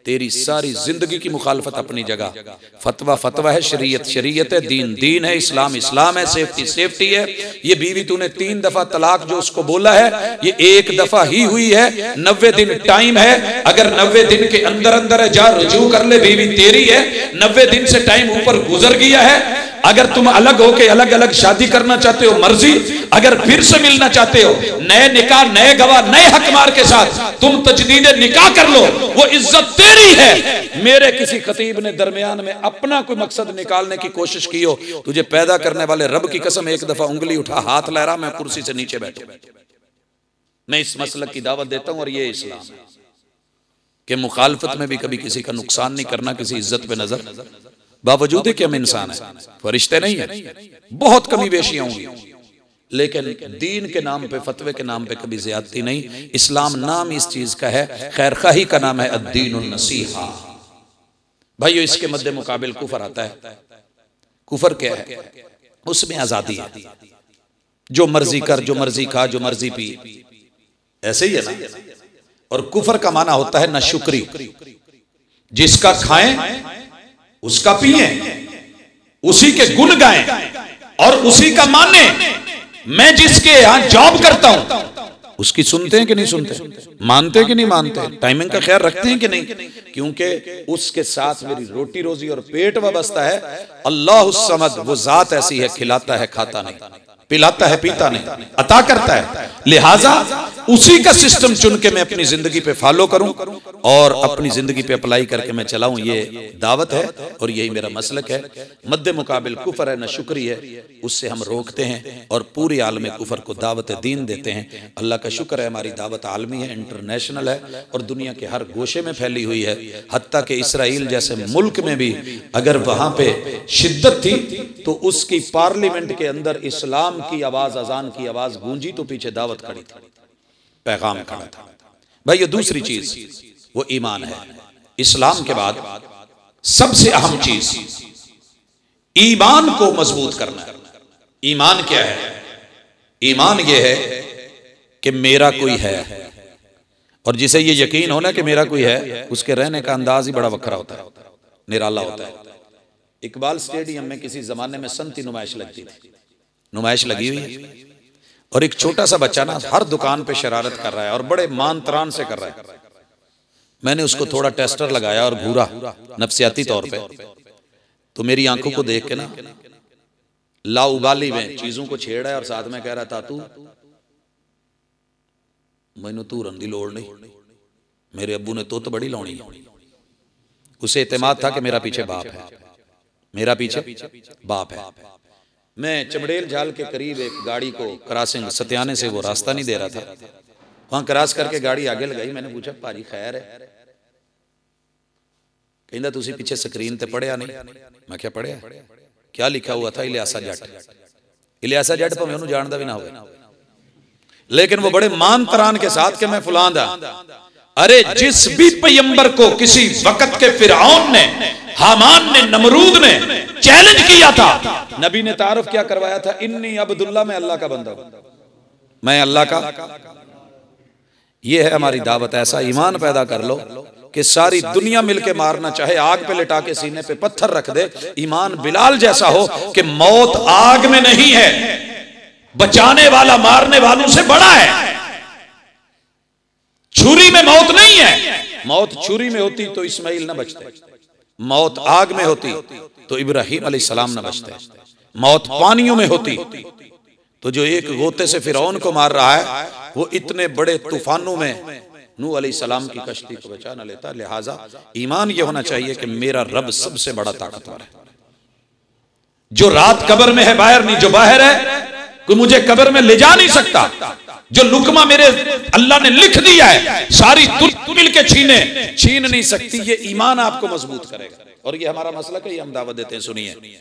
S1: तेरी सारी जिंदगी की मुखालफत अपनी जगह, फतवा फतवा है, शरीयत शरीयत है, दीन दीन है, इस्लाम इस्लाम है, सेफ्टी सेफ्टी है। ये बीवी तूने 3 दफा तलाक जो उसको बोला है, ये 1 दफा ही हुई है, 90 दिन टाइम है, अगर 90 दिन के अंदर अंदर है जा रुजू कर ले, बीवी तेरी है। 90 दिन से टाइम ऊपर गुजर गया है, अगर तुम अलग हो के अलग अलग शादी करना चाहते हो मर्जी, अगर फिर से मिलना चाहते हो, नए निकाह, नए गवाह, नए हकमार के साथ तुम तजदीद निकाह कर लो, वो इज्जत तेरी है। मेरे किसी खतीब ने दरमियान में अपना कोई मकसद निकालने की कोशिश की हो, तुझे पैदा करने वाले रब की कसम, 1 दफा उंगली उठा, हाथ लहरा, मैं कुर्सी से नीचे बैठू। मैं इस मसलक की दावत देता हूं और ये इस्लाम है कि मुखालफत में भी कभी किसी का नुकसान नहीं करना, किसी इज्जत पे नजर, बावजूद है कि हम इंसान हैं, फरिश्ते नहीं है, बहुत कमी बेशियां होंगी, लेकिन दीन के नाम पे, फतवे के नाम पे कभी ज्यादती नहीं। इस्लाम नाम इस चीज का है, खैरखाही का नाम है अद्दीनुन नसीहा। भाइयों, इसके मद्दे मुकाबिल कुफर आता है। कुफर क्या है? उसमें आजादी है, जो मर्जी कर, जो मर्जी खा, जो मर्जी पी, ऐसे ही है ना। और कुफर का माना होता है नाशुक्री, जिसका खाएं उसका पिए, उसी के गुण गाएं और उसी का माने। मैं जिसके यहां जॉब करता हूं उसकी सुनते हैं कि नहीं सुनते, मानते हैं कि नहीं मानते, टाइमिंग का ख्याल रखते हैं कि नहीं, क्योंकि उसके साथ मेरी रोटी रोजी और पेट वाबस्ता है। अल्लाह समद, वो जात ऐसी है, खिलाता है खाता नहीं, पिलाता है पीता नहीं, अता करता है। लिहाजा उसी का सिस्टम चुन के मैं अपनी जिंदगी पे फॉलो करूं और अपनी जिंदगी पे अप्लाई करके मैं चलाऊं, ये दावत है और यही मेरा मसलक है। मद्दे मुकाबिल कुफर है, नाशुक्री है, उससे हम रोकते हैं और पूरी आलम कुफर को दावत दीन देते हैं। अल्लाह का शुक्र है, हमारी दावत आलमी है, इंटरनेशनल है और दुनिया के हर गोशे में फैली हुई है। हत्ता के इसराइल जैसे मुल्क में भी अगर वहां पे शिद्दत थी तो उसकी पार्लियामेंट के अंदर इस्लाम की आवाज, अजान की आवाज गूंजी तो पीछे दावत खड़ी थी, पैगाम खड़ा था। भाई ये दूसरी चीज वो ईमान है। इस्लाम के बाद सबसे अहम चीज ईमान को मजबूत करना है। ईमान क्या है? ईमान यह है कि मेरा कोई है, और जिसे ये यकीन होना कि मेरा कोई है, उसके रहने का अंदाज ही बड़ा वखरा होता है, निराला होता है। इकबाल स्टेडियम में किसी जमाने में सनती नुमाइश लगती थी, नुमाइश लगी हुई है और एक छोटा सा बच्चा ना हर दुकान पे शरारत कर रहा है और बड़े मान तरान से कर रहा है। मैंने उसको थोड़ा टेस्टर लगाया और घूरा नफ्सियाती तौर पे, तो मेरी आंखों को देख के ना लाउबाली में चीजों को छेड़ा है और साथ में कह रहा था, तू मैनू तूरन दी लोड़ नहीं, मेरे अब्बू ने तो बड़ी लाउनी। उसे एतमाद था कि मेरा पीछे बाप है, मेरा पीछे बाप है। मैं चमड़ेल झाल के करीब एक गाड़ी को क्रॉसिंग सत्याने से वो रास्ता नहीं दे रहा था, वहां क्रॉस करके गाड़ी आगे लगाई। मैंने पूछा, भाजी खैर है? कहंदा तुसी पीछे स्क्रीन ते पढ़िया नहीं। मैं क्या पढ़िया? क्या लिखा हुआ था? इलियासा जट। इलियासा जट भावें उन्होंने जानता भी ना हो, लेकिन वो बड़े मान तरान के साथ कि मैं फलां दा अरे जिस भी पैगंबर को किसी वक्त के फिरऔन ने, हामान ने, नमरूद ने चैलेंज किया था, नबी ने तारुफ क्या करवाया था? इन्नी अब्दुल्ला, मैं अल्लाह का बंदा हूं, मैं अल्लाह का। ये है हमारी दावत। ऐसा ईमान पैदा कर लो कि सारी दुनिया मिलके मारना चाहे, आग पे लिटा के सीने पे पत्थर रख दे, ईमान बिलाल जैसा हो कि मौत आग में नहीं है, बचाने वाला मारने वालों से बड़ा है। छुरी में मौत नहीं है, मौत छुरी में होती तो इस्माइल न बचते, मौत आग में होती तो इब्राहिम अलैहिस्सलाम न बचते, मौत पानियों में होती तो जो एक गोते से फिरौन को मार रहा है वो इतने बड़े तूफानों में नूह अलैहिस्सलाम की कश्ती को बचा न लेता। लिहाजा ईमान ये होना चाहिए कि मेरा रब सबसे बड़ा ताकतवर है, जो रात कब्र में है, बाहर नहीं, जो बाहर है कोई मुझे कब्र में ले जा नहीं सकता, जो लुकमा मेरे अल्लाह ने लिख दिया है सारी दुनिया मिल के छीन नहीं सकती। ये ईमान आपको मजबूत करेगा और ये हमारा मसला है, ये हम दावत देते हैं। सुनिए,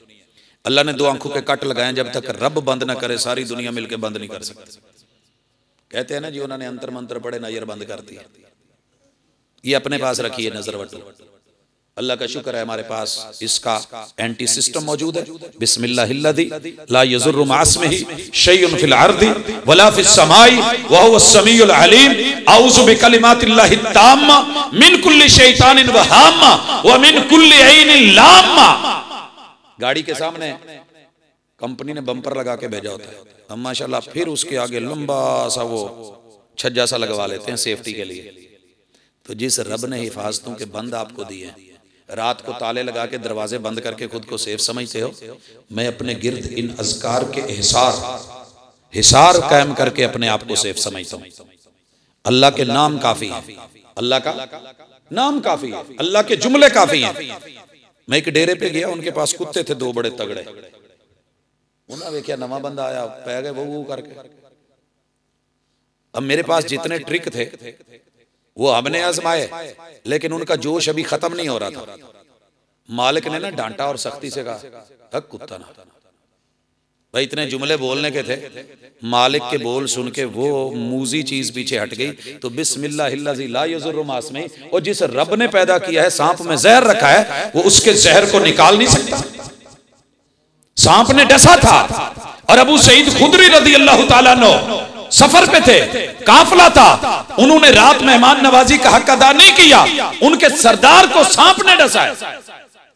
S1: अल्लाह ने दो आंखों के कट लगाए, जब तक रब बंद ना करे सारी दुनिया मिलकर बंद नहीं कर सकती। कहते हैं ना जी, उन्होंने अंतर मंत्र पढ़े, नजर बंद कर दी। ये अपने पास रखिए नजर वटू। अल्लाह का शुक्र है हमारे पास इसका एंटी सिस्टम मौजूद है। बिस्मिल्लाहिल्लज़ी ला यज़ुर्रु मअस्मिही शैउन फिल अर्दि वला फिस समाई व हुवस समीउल अलीम। औज़ु बिकलिमातिल्लाहि ताम्मा मिन कुल्लि शैतानिन व हाम्मा व मिन कुल्लि ऐनिन लाम्मा। गाड़ी के सामने कंपनी ने बम्पर लगा के भेजा होता है, हम माशाल्लाह फिर उसके आगे लंबा सा वो छज्जा सा लगवा लेते हैं सेफ्टी के लिए। तो जिस रब ने हिफाजतों के बंद आपको दिए, रात को ताले लगा के दरवाजे बंद करके खुद को सेफ समझते हो, मैं अपने गिर्द इन अज़कार के हिसार कायम करके अपने आप को सेफ समझता हूं। अल्लाह के नाम काफी है, अल्लाह का नाम काफी है, अल्लाह के जुमले काफी हैं। मैं एक डेरे पे गया, उनके पास कुत्ते थे दो बड़े तगड़े, उन्हें देखा नवा बंदा आया, पै गए वो करके। अब मेरे पास जितने ट्रिक थे वो हमने आजमाए, लेकिन उनका जोश अभी खत्म नहीं हो रहा था। मालिक ने ना डांटा और सख्ती से कहा, कुत्ता ना भाई, इतने जुमले बोलने के थे। मालिक के बोल सुन के वो मूजी चीज पीछे हट गई। तो बिस्मिल्लाहिल्लज़ी ला यज़ुर्रु मअस्मिही, और जिस रब ने पैदा किया है, सांप में जहर रखा है, वो उसके जहर को निकाल नहीं सकता। सांप ने डसा था और अबू सईद खुदरी रज़ी अल्लाह ताला अन्हु सफर पे थे, काफिला था, उन्होंने रात मेहमान नवाजी का हक अदा नहीं किया, उनके सरदार को सांप ने डसा है।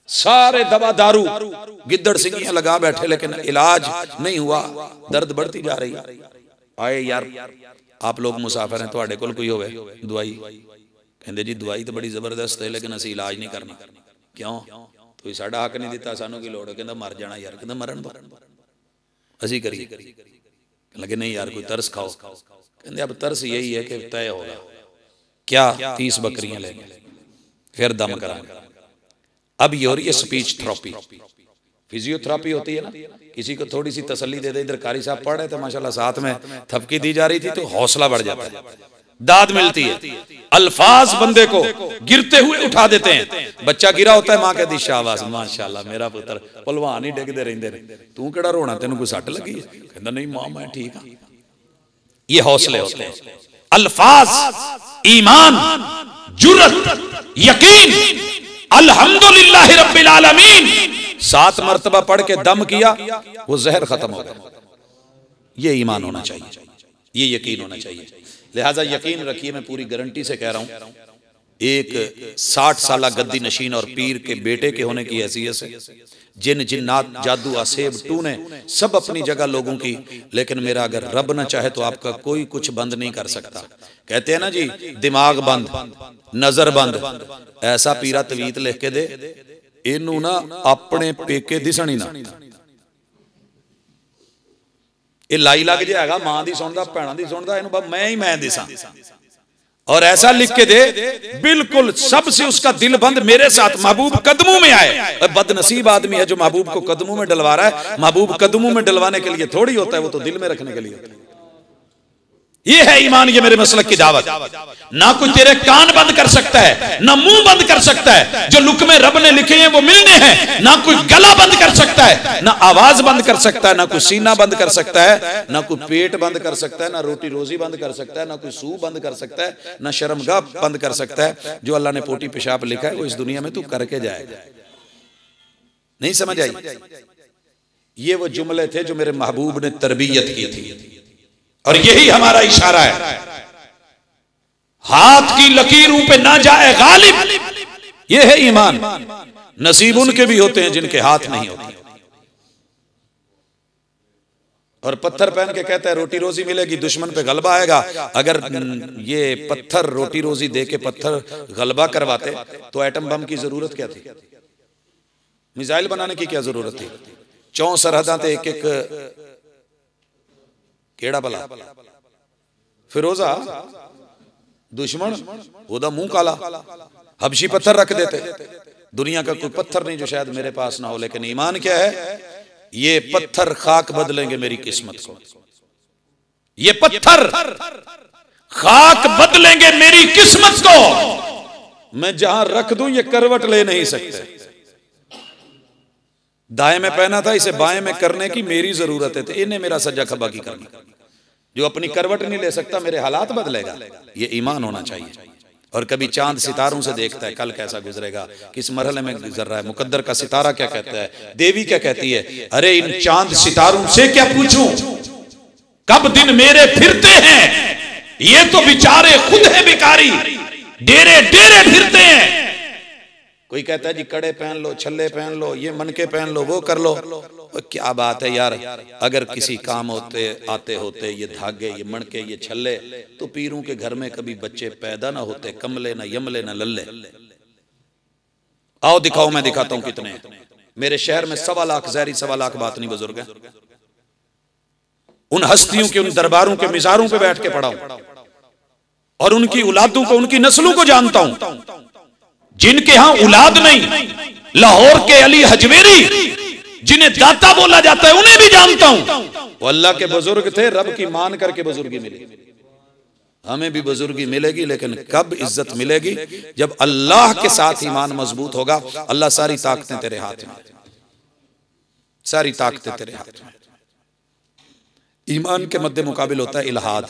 S1: सारे दवा दारू गिद्दड़ सिंगियां लगा बैठे, लेकिन इलाज नहीं हुआ, दर्द बढ़ती जा रही। आए यार, आप लोग मुसाफिर हैं, थोड़े कोल कोई होवे दवाई, कहंदे जी दवाई तो बड़ी जबरदस्त है, लेकिन असी इलाज नहीं करना। क्यों? कोई साडा हक नहीं दिता, सानू की लोड़ है? कहंदा मर जाना यार, कहंदा मरन दो, असी करिए। लगे नहीं यार, कोई तरस खाओ। कहते अब तरस यही है कि तय होगा क्या, 30 बकरियां लेंगे फिर दम कराएंगे। अब ये हो रही है स्पीच थेरेपी, फिजियोथेरेपी होती है ना, किसी को थोड़ी सी तसल्ली दे दे। इधर कारी साहब पढ़ रहे थे माशाल्लाह, साथ में थपकी दी जा रही थी, तो हौसला बढ़ जाता है, दाद मिलती है। अल्फाज बंदे को गिरते हुए उठा देते हैं। बच्चा गिरा होता है, मां कहती शाबाश माशाल्लाह मेरा पुत्र, पहलवान ही डिगदे रहंदे ने, तू केड़ा रोना, तेन कोई सट लगी? कहंदा नहीं मां मैं ठीक हां। ये हौसले होते हैं, अल्फाज, ईमान, जुर्रत, यकीन। अल्हम्दुलिल्लाह रब्बिल आलमीन 7 मरतबा पढ़ के दम किया, वो जहर खत्म हो गया। ये ईमान होना चाहिए, ये यकीन होना चाहिए। लिहाजा यकीन रखिए, मैं पूरी गारंटी से कह रहा हूं, एक 60 साला गद्दी नशीन और पीर के बेटे के होने की हैसियत से जिन जिन्नात, जादू, आसेब, टूने सब अपनी जगह लोगों की, लेकिन मेरा अगर रब ना चाहे तो आपका कोई कुछ बंद नहीं कर सकता। कहते हैं ना जी, दिमाग बंद, नजर बंद। ऐसा पीरा तवीत लिख के दे, इनू ना अपने पेके दिसणी ना, ये लाई लग जाएगा, मां दी सुनदा, भैणां दी सुनदा, इनू मैं ही मैं दिसां। और ऐसा लिख के दे, बिल्कुल सबसे उसका दिल बंद, मेरे साथ महबूब कदमों में आए। बदनसीब आदमी है जो महबूब को कदमों में डलवा रहा है। महबूब कदमों में डलवाने के लिए थोड़ी होता है, वो तो दिल में रखने के लिए। ये है ईमान, ये मेरे मसलक की दावत। ना कोई तेरे कान बंद कर सकता है, ना मुंह बंद कर सकता है। जो लुकमे रब ने लिखे हैं वो मिलने हैं। ना कोई गला बंद कर सकता है, ना आवाज बंद कर सकता है, ना कोई सीना बंद कर सकता है, ना कोई पेट बंद कर सकता है, ना रोटी रोजी बंद कर सकता है, ना कोई सूह बंद कर सकता है, ना शर्मगाह बंद कर सकता है। जो अल्लाह ने पोटी पेशाब लिखा है वो इस दुनिया में तू करके जाएगा। नहीं समझ आई? ये वो जुमले थे जो मेरे महबूब ने तरबियत की थी, और यही हमारा इशारा है। हाथ की लकीरों पे ना जाए गालिब, ये है ईमान। नसीब उनके भी होते हैं जिनके हाथ नहीं होते। और पत्थर पहन के कहता है रोटी रोजी मिलेगी, दुश्मन पे गलबा आएगा। अगर ये पत्थर रोटी रोजी दे के पत्थर गलबा करवाते तो एटम बम की जरूरत क्या थी? मिसाइल बनाने की क्या जरूरत थी? 4 सरहदां ते एक एक केड़ा भला फिरोजा दुश्मन ओदा मुंह काला, हबशी पत्थर रख देते। दुनिया का कोई पत्थर नहीं जो शायद मेरे पास ना हो, लेकिन ईमान क्या है? ये पत्थर खाक बदलेंगे मेरी किस्मत को। ये पत्थर खाक बदलेंगे मेरी किस्मत को। मैं जहां रख दूं ये करवट ले नहीं सकते। दाएं में पहना था, इसे बाएं में करने की मेरी जरूरत है, तो इन्हें मेरा सज्जा खबा की करनी। जो अपनी करवट नहीं ले सकता मेरे हालात बदलेगा। ये ईमान होना चाहिए। और कभी चांद सितारों से देखता है कल कैसा गुजरेगा, किस मरहले में गुजर रहा है। मुकद्दर का सितारा क्या कहता है, देवी क्या कहती है? अरे इन चांद सितारों से क्या पूछूं, कब दिन मेरे फिरते हैं, ये तो बेचारे खुद है भिखारी, डेरे डेरे फिरते हैं। कोई कहता है जी कड़े पहन लो, छल्ले पहन लो, ये मनके पहन लो, वो कर लो। क्या बात है यार, अगर किसी काम होते आते होते ये धागे, ये मणके, ये छल्ले, तो पीरों के घर में कभी बच्चे पैदा ना होते, कमले ना यमले ना लल्ले। आओ दिखाओ, मैं दिखाता हूं कितने। मेरे शहर में 1.25 लाख ज़हरी 1.25 लाख बातनी बुजुर्ग हैं। उन हस्तियों के, उन दरबारों के मिज़ारों पे बैठ के पढ़ा हूं, और उनकी औलादों को, उनकी नस्लों को जानता हूं। जिनके यहां औलाद नहीं, लाहौर के अली हजवेरी जिन्हें दाता बोला जाता है, उन्हें भी जानता हूं। वो अल्लाह के बुजुर्ग थे, रब की मान करके बुजुर्गी मिली। हमें भी बुजुर्गी मिलेगी, लेकिन कब इज्जत मिलेगी? जब अल्लाह के साथ ईमान मजबूत होगा। अल्लाह सारी ताकतें तेरे हाथ में, सारी ताकतें तेरे हाथ में। ईमान के मद्दे मुकाबिल होता है इल्हाद।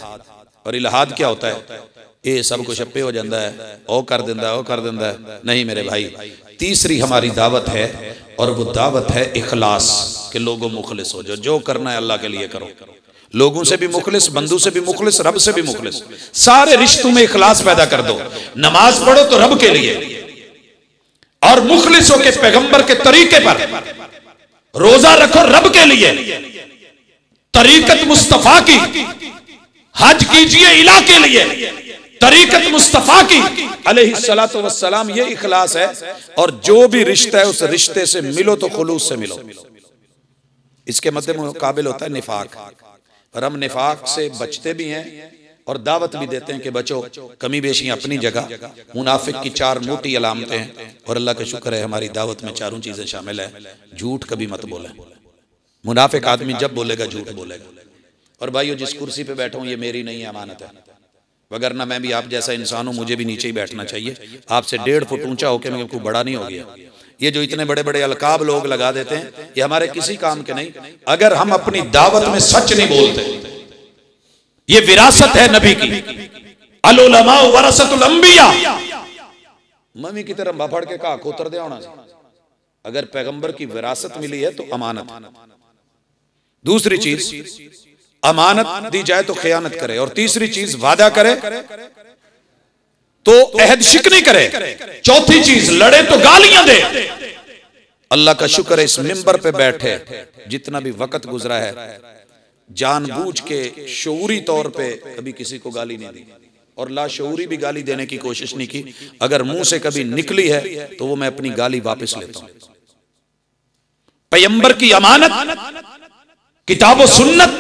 S1: और इल्हाद क्या होता है? ये सब कुछ अप्पे हो जाता है, ओ कर देंदा है, ओ कर देंदा है। नहीं मेरे भाई, तीसरी हमारी दावत है, और वो दावत है इखलास के लोगों मुखलिस हो जाओ। जो करना है अल्लाह के लिए करो। लोगों से भी मुखलिस, बंधु से भी मुखलिस, रब से भी मुखलिस। सारे रिश्तों में इखलास पैदा कर दो। नमाज पढ़ो तो रब के लिए, और मुखलिस हो के पैगंबर के तरीके पर। रोजा रखो रब के लिए, तरीकत मुस्तफा की। हज कीजिए इला के लिए, तरीकत मुस्तफा की अलैहिस्सलातु वस्सलाम। ये इखलास है। और जो भी रिश्ता है उस रिश्ते से मिलो तो खुलूस से मिलो। इसके मद्दे मुकाबिल होता है निफाक। और हम निफाक से बचते भी हैं और दावत भी देते हैं कि बचो। कमी बेशी अपनी जगह, मुनाफिक की 4 मोटी अलामतें हैं। और अल्लाह का शुक्र है हमारी दावत में चारों चीजें शामिल है। झूठ कभी मत बोले। मुनाफिक आदमी जब बोलेगा झूठ बोलेगा। और भाइयों, जिस कुर्सी पे बैठा हूं ये मेरी नहीं है, अमानत है। वगरना मैं भी आप जैसा इंसान हूं, मुझे भी नीचे ही बैठना चाहिए। आपसे 1.5 फुट ऊंचा होकर मैं कोई बड़ा नहीं हो गया। ये जो इतने बड़े बड़े अलकाब लोग लगा देते हैं, ये हमारे किसी काम के नहीं। अगर हम अपनी दावत में सच नहीं बोलते, ये विरासत है नबी की। अल उलमा वरसतुल अंबिया। मम्मी की तरह बाफड़ के कहा खोतर दे होना। अगर पैगंबर की विरासत मिली है तो अमानत। दूसरी चीज, अमानत दी जाए तो खयानत करे। और तीसरी चीज, वादा करे तो अहद शिकनी करे। चौथी चीज, लड़े तो गालियां दे। अल्लाह का शुक्र है इस मिंबर पे बैठे जितना भी वक्त गुजरा है, जानबूझ के शऊरी तौर पे कभी किसी को गाली नहीं दी, और लाशऊरी भी गाली देने की कोशिश नहीं की। अगर मुंह से कभी निकली है तो वो मैं अपनी गाली वापस लेता हूं। पैगंबर की अमानत, किताब और सुन्नत,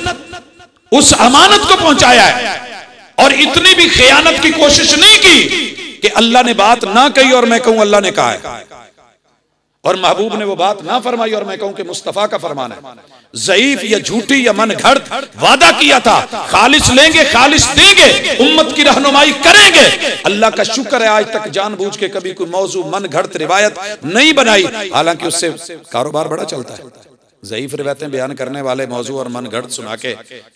S1: उस अमानत को पहुंचाया है। और इतनी भी खयानत की कोशिश नहीं की कि अल्लाह ने बात ना कही और मैं कहूं अल्लाह ने कहा है, और महबूब ने वो बात ना फरमाई और मैं कहूं कि मुस्तफा का फरमान है। ज़ईफ या झूठी या मन घड़त वादा किया था, खालिस लेंगे, खालिस देंगे, उम्मत की रहनुमाई करेंगे। अल्लाह का शुक्र है आज तक जानबूझ के कभी कोई मौजू मन घड़त रिवायत नहीं बनाई, हालांकि उससे कारोबार बड़ा चलता है। ज़ईफ रिवायतें बयान करने वाले मौजू और मन घड़त सुना के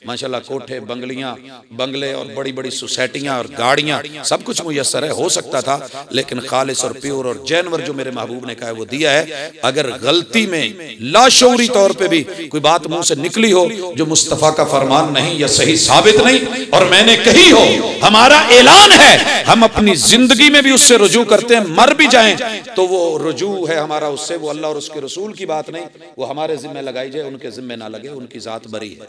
S1: माशाल्लाह कोठे, बंगलियां, बंगले और बड़ी बड़ी सोसाइटियां और गाड़ियां सब कुछ मुयस्सर है, हो सकता था, लेकिन खालिस और प्योर और जैनवर जो मेरे महबूब ने कहा है वो दिया है। अगर गलती में लाशऊरी तौर पे भी कोई बात मुंह से निकली हो जो मुस्तफ़ा का फरमान नहीं या सही साबित नहीं और मैंने कही हो, हमारा ऐलान है, हम अपनी जिंदगी में भी उससे रुजू करते हैं, मर भी जाएं तो वो रुजू है हमारा उससे, वो अल्लाह और उसके रसूल की बात नहीं, वो हमारे जिम्मे लगाई जाए, उनके जिम्मे ना लगे, उनकी जात बरी है।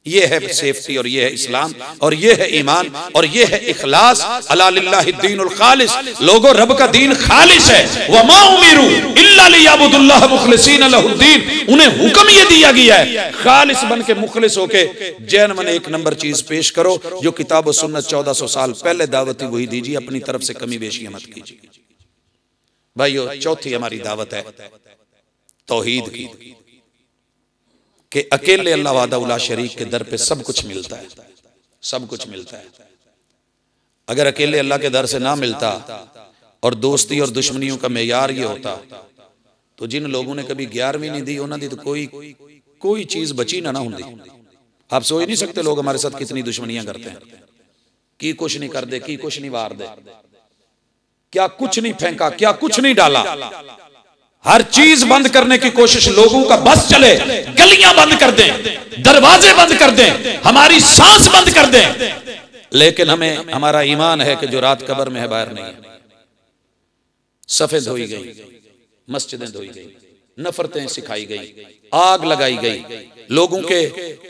S1: ये है सेफ्टी और ये है इस्लाम और ये है ईमान और ये है इखलास। अला लिल्लाहि दीनुल खालिस, लोगों रब का दीन खालिस है। वमा उमिरू इल्ला लियअबुदुल्लाह मुखलिसीन लहुद्दीन, उन्हें हुक्म ये दिया गया है खालिस बन के मुखलिस होके जैन मन एक नंबर चीज पेश करो, जो किताब और सुन्नत 1400 साल पहले दावत थी वही दीजिए, अपनी तरफ से कमी बेशी मत कीजिए। भाइयों, चौथी हमारी दावत है तौहीद की, कि अकेले अल्लाह वादा शरीक के दर पे सब कुछ मिलता है, सब कुछ मिलता है। अगर अकेले अल्लाह के दर से ना मिलता और दोस्ती और दुश्मनियों का मेयार ये होता तो जिन लोगों ने कभी 11वीं नहीं दी उन्होंने तो कोई चीज बची ना होती। आप सोच नहीं सकते लोग हमारे साथ कितनी दुश्मनियां करते हैं, की कुछ नहीं कर दे, की कुछ नहीं वार दे, क्या कुछ नहीं फेंका, क्या कुछ नहीं डाला, हर चीज बंद करने की कोशिश, लोगों का बस चले, गलियां बंद कर दें, दरवाजे बंद कर दें, हमारी सांस बंद कर दें, लेकिन हमें हमारा ईमान है कि जो रात कब्र में है बाहर नहीं है। सफेद धोई गई, मस्जिदें धोई गई, नफरतें सिखाई गई, आग लगाई गई, लोगों के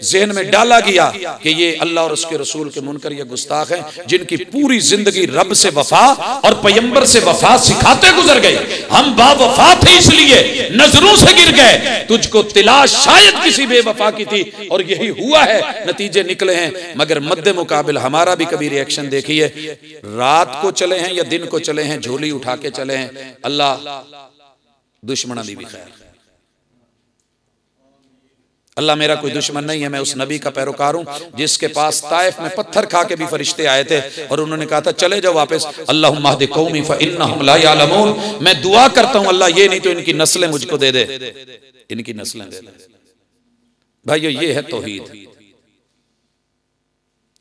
S1: जहन में डाला गया कि ये अल्लाह और उसके रसूल के मुनकर या गुस्ताख हैं, जिनकी पूरी जिंदगी रब से वफा और पैगंबर से वफा सिखाते गुजर गए। हम बावफा थे इसलिए नजरों से गिर गए, तुझको तिलाश शायद किसी बेवफा की थी और यही हुआ है, नतीजे निकले हैं। मगर मद्दे मुकाबिल हमारा भी कभी रिएक्शन देखिए, रात को चले हैं या दिन को चले हैं, झोली उठा के चले हैं, अल्लाह दुश्मना दी भी खैर। अल्लाह मेरा कोई दुश्मन नहीं है, मैं उस नबी का पैरोकार हूं जिसके पास ताइफ में पत्थर खा के भी फरिश्ते आए थे और उन्होंने कहा था चले जाओ वापस, अल्लाहुम्मा हदी कौमी फइन्नहुम ला यअलमून, मैं दुआ करता हूं अल्लाह ये नहीं तो इनकी नस्लें मुझको दे दे, इनकी नस्लें दे दे। भाइयों, ये है तौहीद,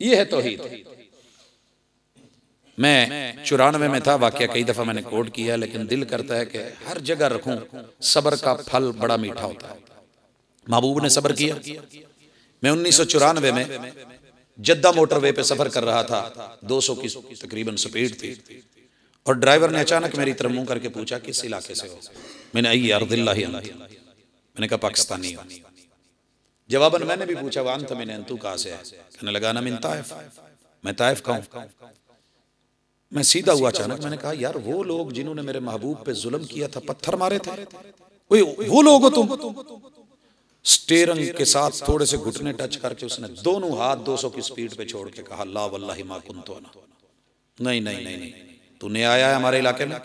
S1: ये है तौहीद। मैं 94 में था, वाकया कई दफा मैंने कोट किया, लेकिन दिल करता है कि हर जगह रखूं, सब्र का फल बड़ा मीठा होता है। महबूब ने सब्र किया। मैं 1994 में जद्दा मोटरवे पे सफर कर रहा था, 200 की तकरीबन स्पीड थी और ड्राइवर ने अचानक मेरी तरफ मुंह करके पूछा किस इलाके से हो। मैंने आई अर्दिल्लाहि, मैंने कहा पाकिस्तानी हो। जवाबन मैंने भी पूछा वान था मैंने तू कहां से है, कहने लगा ना मिन ताइफ, मैं ताइफ का हूं। मैं सीधा हुआ अचानक, मैंने कहा यार वो लोग जिन्होंने मेरे महबूब पे जुल्म किया था, पत्थर मारे थे, वो लोग हो तुम। स्टीयरिंग के साथ थोड़े से घुटने टच करके उसने दोनों हाथ 200 की स्पीड पे छोड़ के कहा ला वल्लाहि मा कुन्तु अना, नहीं नहीं नहीं नहीं, तूने आया है हमारे इलाके में,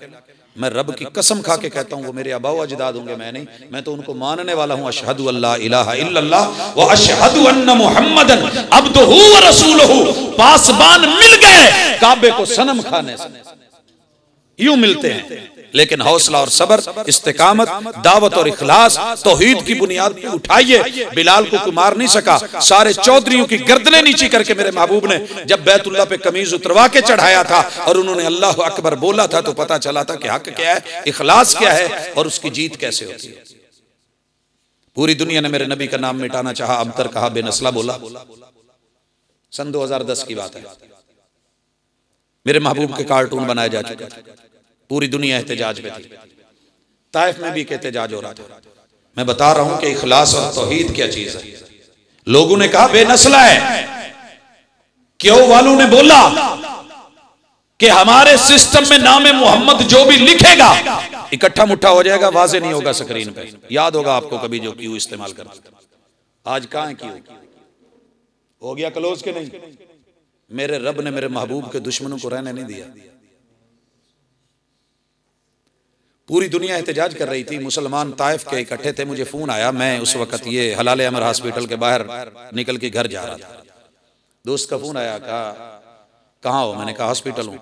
S1: मैं रब की कसम खा के कहता हूँ वो मेरे अबाओ अजदाद होंगे, मैं नहीं, मैं तो उनको मानने वाला हूँ। अशहदु अल्ला इलाहा इल्लल्लाह व अशहदु अन्ना मुहम्मदन अब्दुहु व रसूलुहु। पासबान मिल गए काबे को सनम खाने से, यूं मिलते हैं, लेकिन हौसला और सब्र, इस्तिकामत, दावत और इखलास, तौहीद की बुनियाद पे उठाइए। बिलाल को कोई मार नहीं सका, सारे चौधरियों की गर्दनें नीची करके मेरे महबूब ने जब बैतुल्लाह पे कमीज उतरवा के चढ़ाया था और उन्होंने अल्लाह अकबर बोला था तो पता चला था कि हक क्या है, इखलास क्या है और उसकी जीत कैसे होती है। पूरी दुनिया ने मेरे नबी का नाम मिटाना चाहा, अबतर कहा, बेनस्ला बोला। सन 2010 की बात है, मेरे महबूब के कार्टून बनाए जा चुके थे, पूरी दुनिया एहतजाज में थी, ताइफ में भी एहतजाज हो रहा था। मैं बता रहा हूं कि इखलास और तौहीद क्या चीज है। लोगों ने कहा बेनस्ला है, क्यों वालों ने बोला कि हमारे सिस्टम में नाम मोहम्मद जो भी लिखेगा इकट्ठा मुट्ठा हो जाएगा, वाजे नहीं होगा स्क्रीन पे। याद होगा आपको कभी जो क्यू इस्तेमाल करता था, आज कहां है क्यू, हो गया क्लोज के नहीं। मेरे रब ने मेरे महबूब के दुश्मनों को रहने नहीं दिया। पूरी दुनिया एहतजाज कर रही थी, मुसलमान ताइफ के इकट्ठे थे। मुझे फोन आया, मैं उस वक्त ये हलाल अमर हॉस्पिटल के बाहर निकल के घर जा रहा था। दोस्त का फोन आया, कहा कहाँ हो? मैंने कहा हॉस्पिटल हूँ।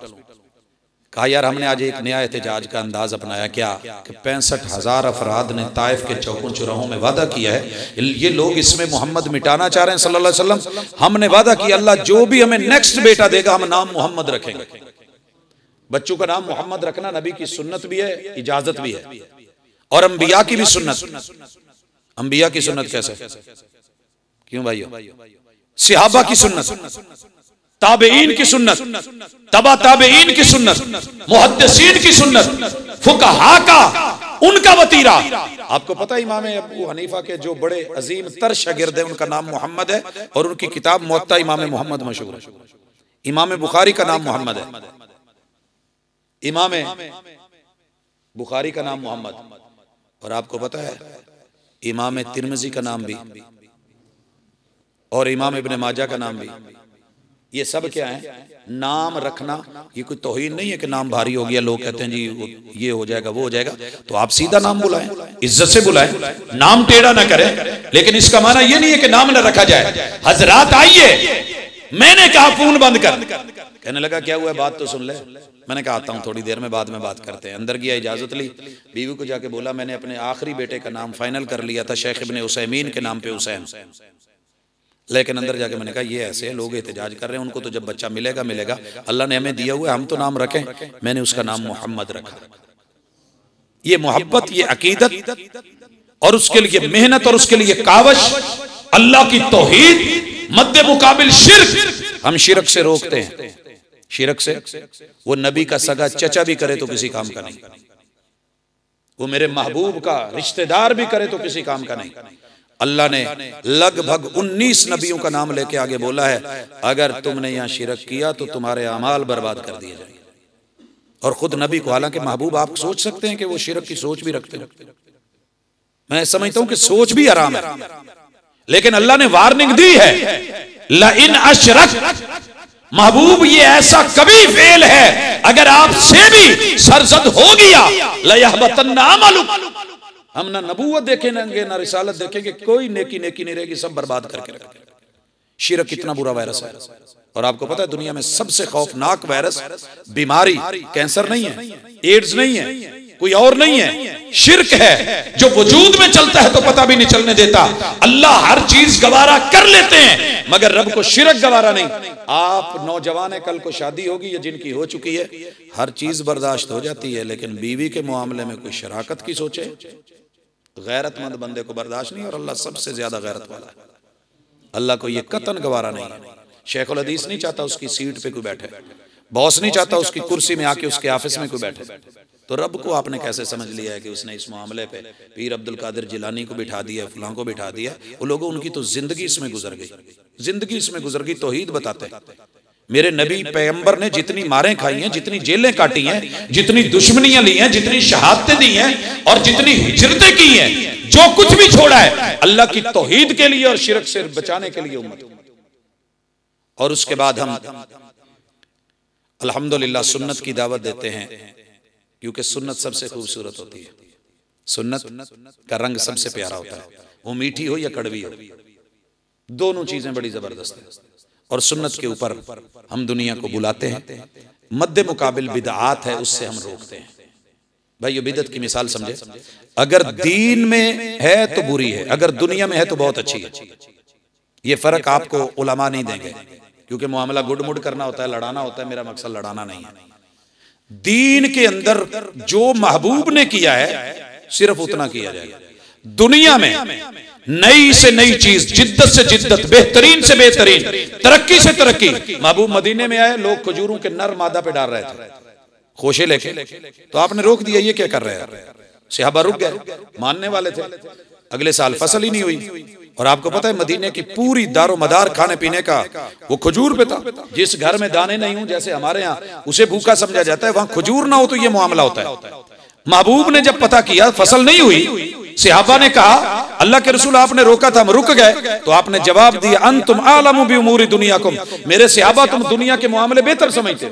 S1: कहा यार हमने आज एक नया एहतजाज का अंदाज अपनाया। क्या कि 65,000 अफराद ने ताइफ के चौकों चौराहों में वादा किया है, ये लोग इसमें मोहम्मद मिटाना चाह रहे हैं सल्लल्लाहु अलैहि वसल्लम। हमने वादा किया अल्लाह जो भी हमें नेक्स्ट बेटा देगा हम नाम मोहम्मद रखेंगे। बच्चों का नाम मोहम्मद रखना नबी की सुन्नत भी है, इजाजत भी है, और अंबिया की भी सुन्नत। अंबिया की सुन्नत कैसे? क्यों भाइयों? सहाबा की सुन्नत, ताबेईन की सुन्नत, तबा ताबेईन की सुन्नत, मुहद्दिसीन की सुन्नत, फुकहा का उनका वतीरा। आपको पता है इमाम अबू हनीफा के जो बड़े अजीम तर शागिर्द हैं उनका नाम मोहम्मद है, और उनकी किताब मुअत्ता इमाम मोहम्मद मशहूर है। इमाम बुखारी का नाम मोहम्मद है, इमाम बुखारी का नाम मोहम्मद, और आपको पता है इमाम तिरमिजी का नाम भी, और इमाम इब्ने माजा का नाम भी। ये सब क्या है? नाम रखना। ये कोई तौहीन नहीं है कि नाम भारी हो गया, लोग कहते हैं जी ये हो जाएगा वो हो जाएगा, तो आप सीधा नाम बुलाएं, इज्जत से बुलाएं, नाम टेढ़ा ना करें। लेकिन इसका माना ये नहीं है कि नाम न रखा जाए। हजरात आइए, मैंने कहा फोन बंद कर। कहने लगा क्या हुआ, बात तो सुन ले। मैंने कहा आता हूँ थोड़ी देर में, बाद में बात करते हैं। अंदर गया, इजाजत ली, बीवी को जाके बोला मैंने अपने आखिरी बेटे का नाम फाइनल कर लिया था, शेख इब्ने उसैमीन के नाम पे हुसैन। लेकिन अंदर जाके मैंने कहा ये ऐसे लोग एहतजाज कर रहे हैं, उनको तो जब बच्चा मिलेगा मिलेगा, अल्लाह ने हमें दिया हुआ है, हम तो नाम रखें। मैंने उसका नाम मोहम्मद रखा। ये मोहब्बत, ये अकीदत, और उसके लिए मेहनत, और उसके लिए कावश, अल्लाह की तौहीद मद्दे मुकाबिल शिर्क। हम शिरक से रोकते हैं, शिरक से। वो नबी का सगा चचा भी करे तो किसी काम का नहीं, वो मेरे महबूब का रिश्तेदार भी करे तो किसी काम का नहीं। अल्लाह ने लगभग 19 नबियों का नाम लेके आगे बोला है अगर तुमने यहां शिरक किया तो तुम्हारे अमाल बर्बाद कर दिए जाएंगे। और खुद नबी को, हालांकि महबूब आप सोच सकते हैं कि वो शिरक की सोच भी रखते हैं, मैं समझता हूं कि सोच भी हराम है, लेकिन अल्लाह ने वार्निंग दी है, ला इन अशरक। महबूब ये ऐसा कभी फेल है अगर आपसे भी सरजद हो गया, ला यहबतन्ना अमलुक। हम ना नबूवत देखेंगे ना रिसालत देखेंगे, कोई नेकी नेकी नहीं रहेगी, सब बर्बाद करके रखेंगे। शिरक कितना बुरा वायरस है। और आपको पता है दुनिया में सबसे खौफनाक वायरस, बीमारी कैंसर नहीं है, एड्स नहीं है, कोई और नहीं है, शिर्क है, जो वजूद में चलता है तो पता भी नहीं चलने देता। अल्लाह हर चीज गवारा कर लेते हैं मगर रब को शिरक गवारा नहीं। आप नौजवान है, कल को शादी होगी या जिनकी हो चुकी है, हर चीज बर्दाश्त हो जाती है, लेकिन बीवी के मामले में कोई शराकत की सोचे, गैरतमंद बंदे को बर्दाश्त नहीं। और अल्लाह सबसे ज्यादा गैरत वाला है, अल्लाह को ये कतन गवारा नहीं है। शेखुल हदीस नहीं चाहता उसकी सीट पे कोई बैठे, बॉस नहीं चाहता उसकी कुर्सी में आके उसके ऑफिस में कोई बैठे। तो रब को आपने कैसे समझ लिया है कि उसने इस मामले पे पीर अब्दुल कादिर जिलानी को बिठा दिया, फलां को बिठा दिया। वो लोगों, उनकी तो जिंदगी इसमें गुजर गई, जिंदगी इसमें गुजर गई। तौहीद बताते हैं मेरे नबी पैगंबर ने जितनी मारें खाई हैं, जितनी जेलें काटी हैं, जितनी दुश्मनियां ली हैं, जितनी शहादतें दी हैं और जितनी हिजरतें की हैं, जो कुछ भी छोड़ा है अल्लाह की तौहीद के लिए और शिरक से बचाने के लिए उम्मत। और उसके बाद हम अल्हम्दुलिल्लाह सुन्नत की दावत देते हैं, क्योंकि सुन्नत सबसे खूबसूरत होती है। सुन्नत का रंग सबसे प्यारा होता है, वो मीठी हो या कड़वी हो, दोनों चीजें बड़ी जबरदस्त हैं। और सुन्नत के ऊपर हम दुनिया को बुलाते हैं, मद्दे मुकाबिल बिदआत है उससे हम रोकते हैं। भाई ये बिदअत की मिसाल समझे, अगर दीन में है तो बुरी है, अगर दुनिया में है तो बहुत अच्छी है। ये फर्क आपको उलमा नहीं देंगे, क्योंकि मामला गुडमुड करना होता है, लड़ाना होता है। मेरा मकसद लड़ाना नहीं है। दीन के अंदर जो महबूब ने किया है सिर्फ उतना किया जाएगा। दुनिया में नई से नई चीज, जिद्दत से जिद्दत, बेहतरीन से बेहतरीन, तरक्की से तरक्की। महबूब मदीने में आए, लोग खजूरों के नर मादा पे डाल रहे थे खोशे लेके, तो आपने रोक दिया, ये क्या कर रहे हैं? सहाबा रुक गए, मानने वाले थे। अगले साल फसल ही नहीं हुई। और आपको पता है मदीने की पूरी दारो मदार खाने पीने का वो खजूर पे था। जिस घर में दाने नहीं हो, जैसे हमारे यहाँ, उसे भूखा समझा जाता है, वहां खजूर ना हो तो ये मामला होता है। महबूब ने जब पता किया फसल नहीं हुई, सहाबा ने कहा अल्लाह के रसूल आपने रोका था, हम रुक गए। तो आपने जवाब दिया अंतुम आलमु बि उमूरि दुनियाकुम, मेरे सहाबा तुम दुनिया के मामले बेहतर समझते,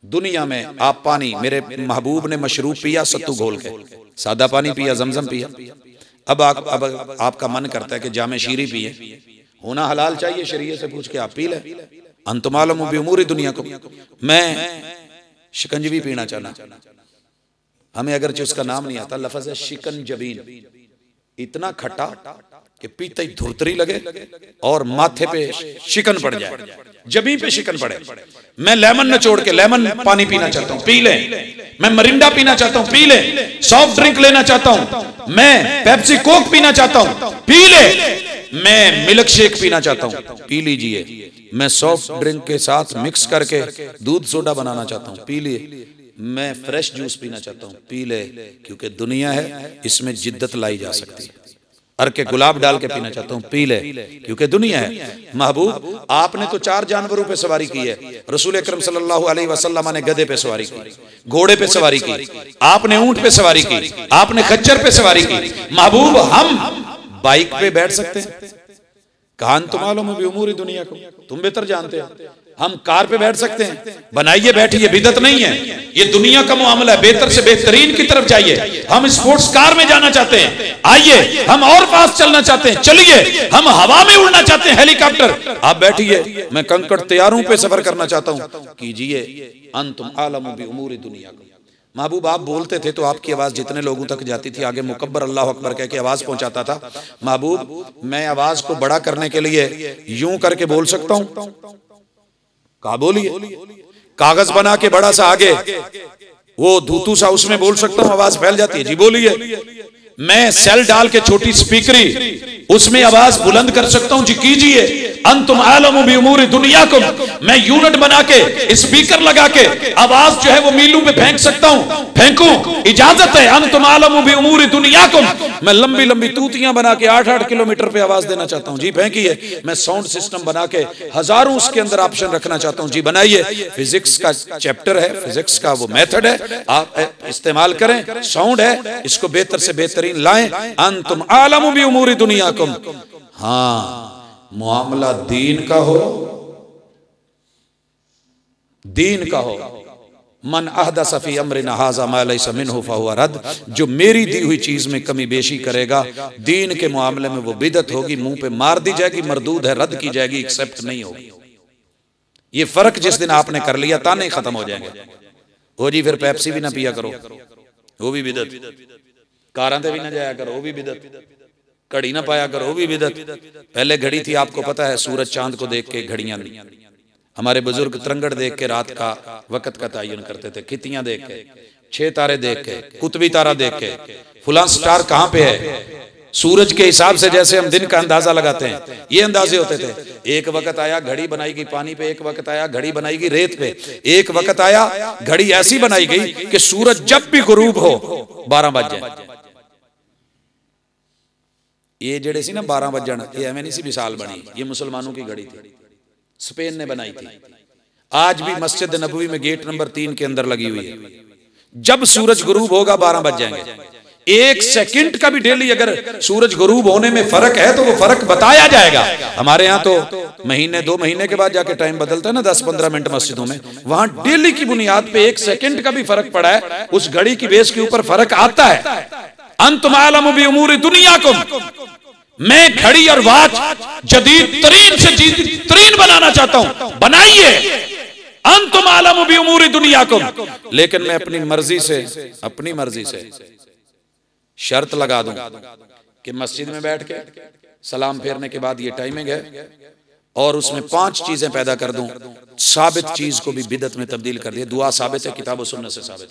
S1: दुनिया में आप पानी, मेरे महबूब ने मशरूब पिया सत्तू घोल के, सादा पानी पिया, जमजम पिया। अब आपका मन करता है कि जामे शीरी पिए, होना हलाल चाहिए, शरीयत से पूछ के आप पी ले। अंतुम आलम बिउमूरी दुनिया को। मैं शिकंजवी पीना चाहना, हमें अगरचे उसका नाम नहीं आता, लफ्ज़ है शिकंजबीन। इतना खट्टा कि पीते ही धुरतरी लगे और माथे पे शिकन पड़ जाए, जबी पे शिकन पड़े। मैं लेमन निचोड़ के लेमन पानी पीना चाहता हूँ, पी ले। मैं मरिंडा पीना चाहता हूँ, पी ले। सॉफ्ट ड्रिंक लेना चाहता हूँ, मैं पेप्सी कोक पीना चाहता हूँ, पी ले। मैं मिल्क शेक पीना चाहता हूँ, पी लीजिए। मैं सॉफ्ट ड्रिंक के साथ मिक्स करके दूध सोडा बनाना चाहता हूँ, पी लिए। मैं फ्रेश जूस पीना चाहता हूँ, पी ले, क्योंकि दुनिया है, इसमें जिद्दत लाई जा सकती है। अर के गुलाब डाल के पीना चाहता हूँ, पी ले, क्योंकि दुनिया है। महबूब आपने तो 4 जानवरों पे सवारी की है, रसूल अकरम सल्लल्लाहु अलैहि वसल्लम ने गधे पे सवारी की, घोड़े पे सवारी की, आपने ऊंट पे सवारी की, आपने खच्चर पे सवारी की। महबूब हम बाइक पे बैठ सकते हैं? कान तुम मालूम है उमूरी दुनिया को, तुम बेहतर जानते हो। हम कार पे बैठ सकते हैं? बनाइए, बैठिए, बिदत नहीं है। ये दुनिया का मामला है, बेहतर से बेहतरीन की तरफ जाइए। हम स्पोर्ट्स कार में जाना चाहते हैं, आइए। हम और फास्ट चलना चाहते हैं, चलिए। हम हवा में उड़ना चाहते हैं, हेलीकॉप्टर, आप बैठिए। मैं कंकड़ तैयारों पे सफर करना चाहता हूं, कीजिए। अंतुम आलम बि उमूरी दुनिया को। महबूब आप बोलते थे तो आपकी आवाज जितने लोगों तक जाती थी, आगे मुकब्बर अल्लाह अकबर कह के आवाज पहुंचाता था। महबूब मैं आवाज को बड़ा करने के लिए यूं करके बोल सकता हूं? कहा बोलिए। कागज बना के बड़ा सा आगे वो धूतू सा उसमें बोल सकता हूं, आवाज फैल जाती है। जी बोलिए। मैं सेल डाल के छोटी स्पीकरी उसमें आवाज बुलंद कर सकता हूं। जी कीजिए। अंतुम आलम बि उमूरी दुनिया को। मैं यूनिट बना के स्पीकर लगा के आवाज जो है वो मीलों पे फेंक सकता हूं, फेंकूं, इजाजत है। अंतुम आलम बि उमूरी दुनिया को। मैं लंबी लंबी तूतियां बना के 8-8 किलोमीटर पे आवाज देना चाहता हूं। जी फेंकिए। मैं साउंड सिस्टम बना के हजारों उसके अंदर ऑप्शन रखना चाहता हूं। जी बनाइए। फिजिक्स का चैप्टर है, फिजिक्स का वो मेथड है, आप इस्तेमाल करें। साउंड है, इसको बेहतर से बेहतरीन लाएं। अंतुम आलम बि उमूरी दुनिया को। हाँ, मामला दीन का हो, दीन का हो। मन अहदस फी अमरिना हाज़ा मा लैसा मिन्हु फहुव रद्द। जो मेरी दी हुई चीज में कमी बेशी करेगा, दीन के मामले में वो बिदत होगी, मुंह पे मार दी जाएगी, मरदूद है, रद्द की जाएगी, एक्सेप्ट नहीं होगी। ये फर्क जिस दिन आपने कर लिया, ताने खत्म हो जाएंगे। हो जी, फिर पेप्सी भी ना पिया करो, वो भी बिदत। कारां ते भी ना जाया करो, वो भी बिदत। घड़ी ना पाया करो, वो भी बिदत। पहले घड़ी थी, आपको पता है, सूरज चांद को देख के घड़ियां नहीं। हमारे बुजुर्ग तरंगड़ देख के रात का वक्त का तयन करते थे, खितियां देख के, 6 तारे देख के, कुतबी तारा देख के, फुलां स्टार कहां पे है, सूरज के हिसाब से जैसे हम दिन का अंदाजा लगाते हैं, ये अंदाजे होते थे। एक वक्त आया घड़ी बनाई गई पानी पे, एक वक्त आया घड़ी बनाई गई रेत पे, एक वक्त आया घड़ी ऐसी बनाई गई कि सूरज जब भी गुरूब हो 12 बज जाए। ये जेड़े सी ना 12 बजन, ये एवं नहीं सी मिसाल बनी, ये मुसलमानों की घड़ी थी, स्पेन ने बनाई थी। आज भी मस्जिद नबवी में गेट नंबर 3 के अंदर लगी हुई है। जब सूरज गुरूब होगा 12 बज जाएंगे। 1 सेकंड का भी डेली अगर सूरज गुरूब होने में फर्क है तो वो फर्क बताया जाएगा। हमारे यहाँ तो महीने 2 महीने के बाद जाके टाइम बदलता है ना, 10-15 मिनट मस्जिदों में। वहां डेली की बुनियाद पे 1 सेकंड का भी फर्क पड़ा है, उस घड़ी की बेस के ऊपर फर्क आता है। अंतुम आलम बि उमूरी दुनिया को। मैं घड़ी और वॉच जदीद तरीन से जदीद तरीन बनाना चाहता हूं, बनाइए। अंतुम आलम बि उमूरी दुनिया को। लेकिन मैं अपनी मर्जी से शर्त लगा दूं कि मस्जिद में बैठ के सलाम फेरने के बाद ये टाइमिंग है, और उसमें 5 चीजें पैदा कर दूं। साबित चीज को भी बिदत में तब्दील कर दिया। दुआ साबित है, किताब और सुन्नत से साबित।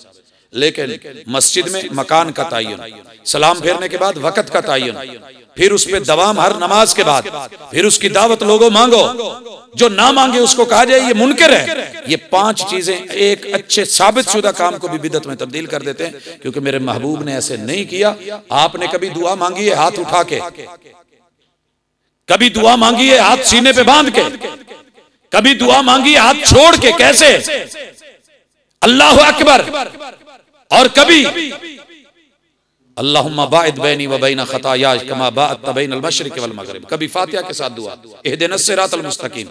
S1: लेकिन मस्जिद में मकान का तयन, सलाम फेरने के बाद वक़्त का तयन, फिर उस पे दवाम हर नमाज के बाद, फिर उसकी दावत लोगों मांगो, जो ना मांगे उसको कहा जाए ये मुनकर है। ये 5 चीजें एक अच्छे साबित शुदा काम को भी बिदत में तब्दील कर देते हैं, क्योंकि मेरे महबूब ने ऐसे नहीं किया। आपने कभी दुआ मांगी है हाथ उठा के? कभी दुआ मांगी है हाथ सीने पे बांध के? कभी दुआ मांगी है हाथ छोड़ के? कैसे? अल्लाह अकबर। और कभी अल्लाहुम्मा बाइद बैनी व बैन खताया कमा बाअत बैनल मशरिक़ वल मग़रिब। कभी फातिहा के साथ दुआ, इहदिनस सिरातल मुस्तकीम।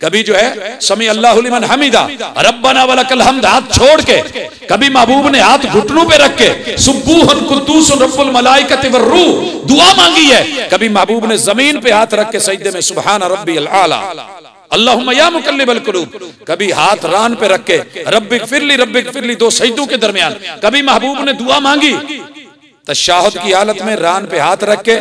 S1: कभी जो है समी अल्लाहु लिमन हमीदा, रब्बना वलकल हम्द हाथ छोड़ के। कभी महबूब ने हाथ घुटनों पे रख के सुब्बूहन कुद्दूस रब्बुल मलाइकति वर रूह दुआ मांगी है। कभी महबूब ने जमीन पे हाथ रख के सजदे में सुबहान रब्बियल आला अल्लाहुम्मा या मुकल्लिबल कुलूब। कभी हाथ रान पे रख के रब्बिक फिरली दो सजदों के दरमियान। कभी महबूब ने दुआ मांगी तशahhud की हालत में रान पे हाथ रख के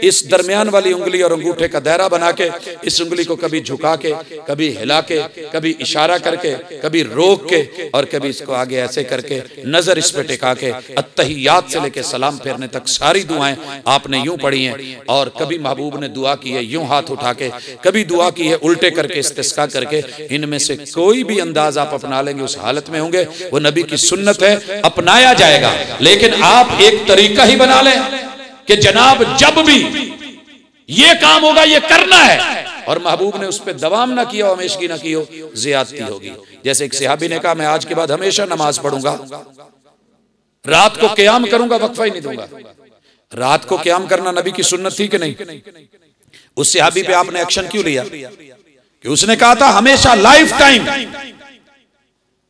S1: इस दरमियान वाली उंगली और अंगूठे का दायरा बना के इस उंगली को कभी झुका के, कभी हिला के, कभी इशारा करके, कभी रोक के और कभी इसको आगे ऐसे करके नजर इस पे टिका के अत्तहियात से लेके सलाम फेरने तक सारी दुआएं आपने यूं पढ़ी हैं। और कभी महबूब ने दुआ की है यूं हाथ उठा के, कभी दुआ की है उल्टे करके इस्तिस्का करके। इनमें से कोई भी अंदाज आप अपना लेंगे उस हालत में होंगे, वो नबी की सुन्नत है, अपनाया जाएगा। लेकिन आप एक तरीका ही बना लें कि जनाब जब भी ये काम होगा ये करना है, और महबूब ने उस पर दवाम ना किया, हमेशगी ना की हो, ज़ियादती होगी। जैसे एक सहाबी ने कहा मैं आज के बाद हमेशा नमाज पढ़ूंगा, रात को क़याम करूंगा, वक्फा ही नहीं दूंगा। रात को क़याम करना नबी की सुन्नत थी कि नहीं? उस सहाबी पे आपने एक्शन क्यों लिया? कि उसने कहा था हमेशा लाइफ टाइम।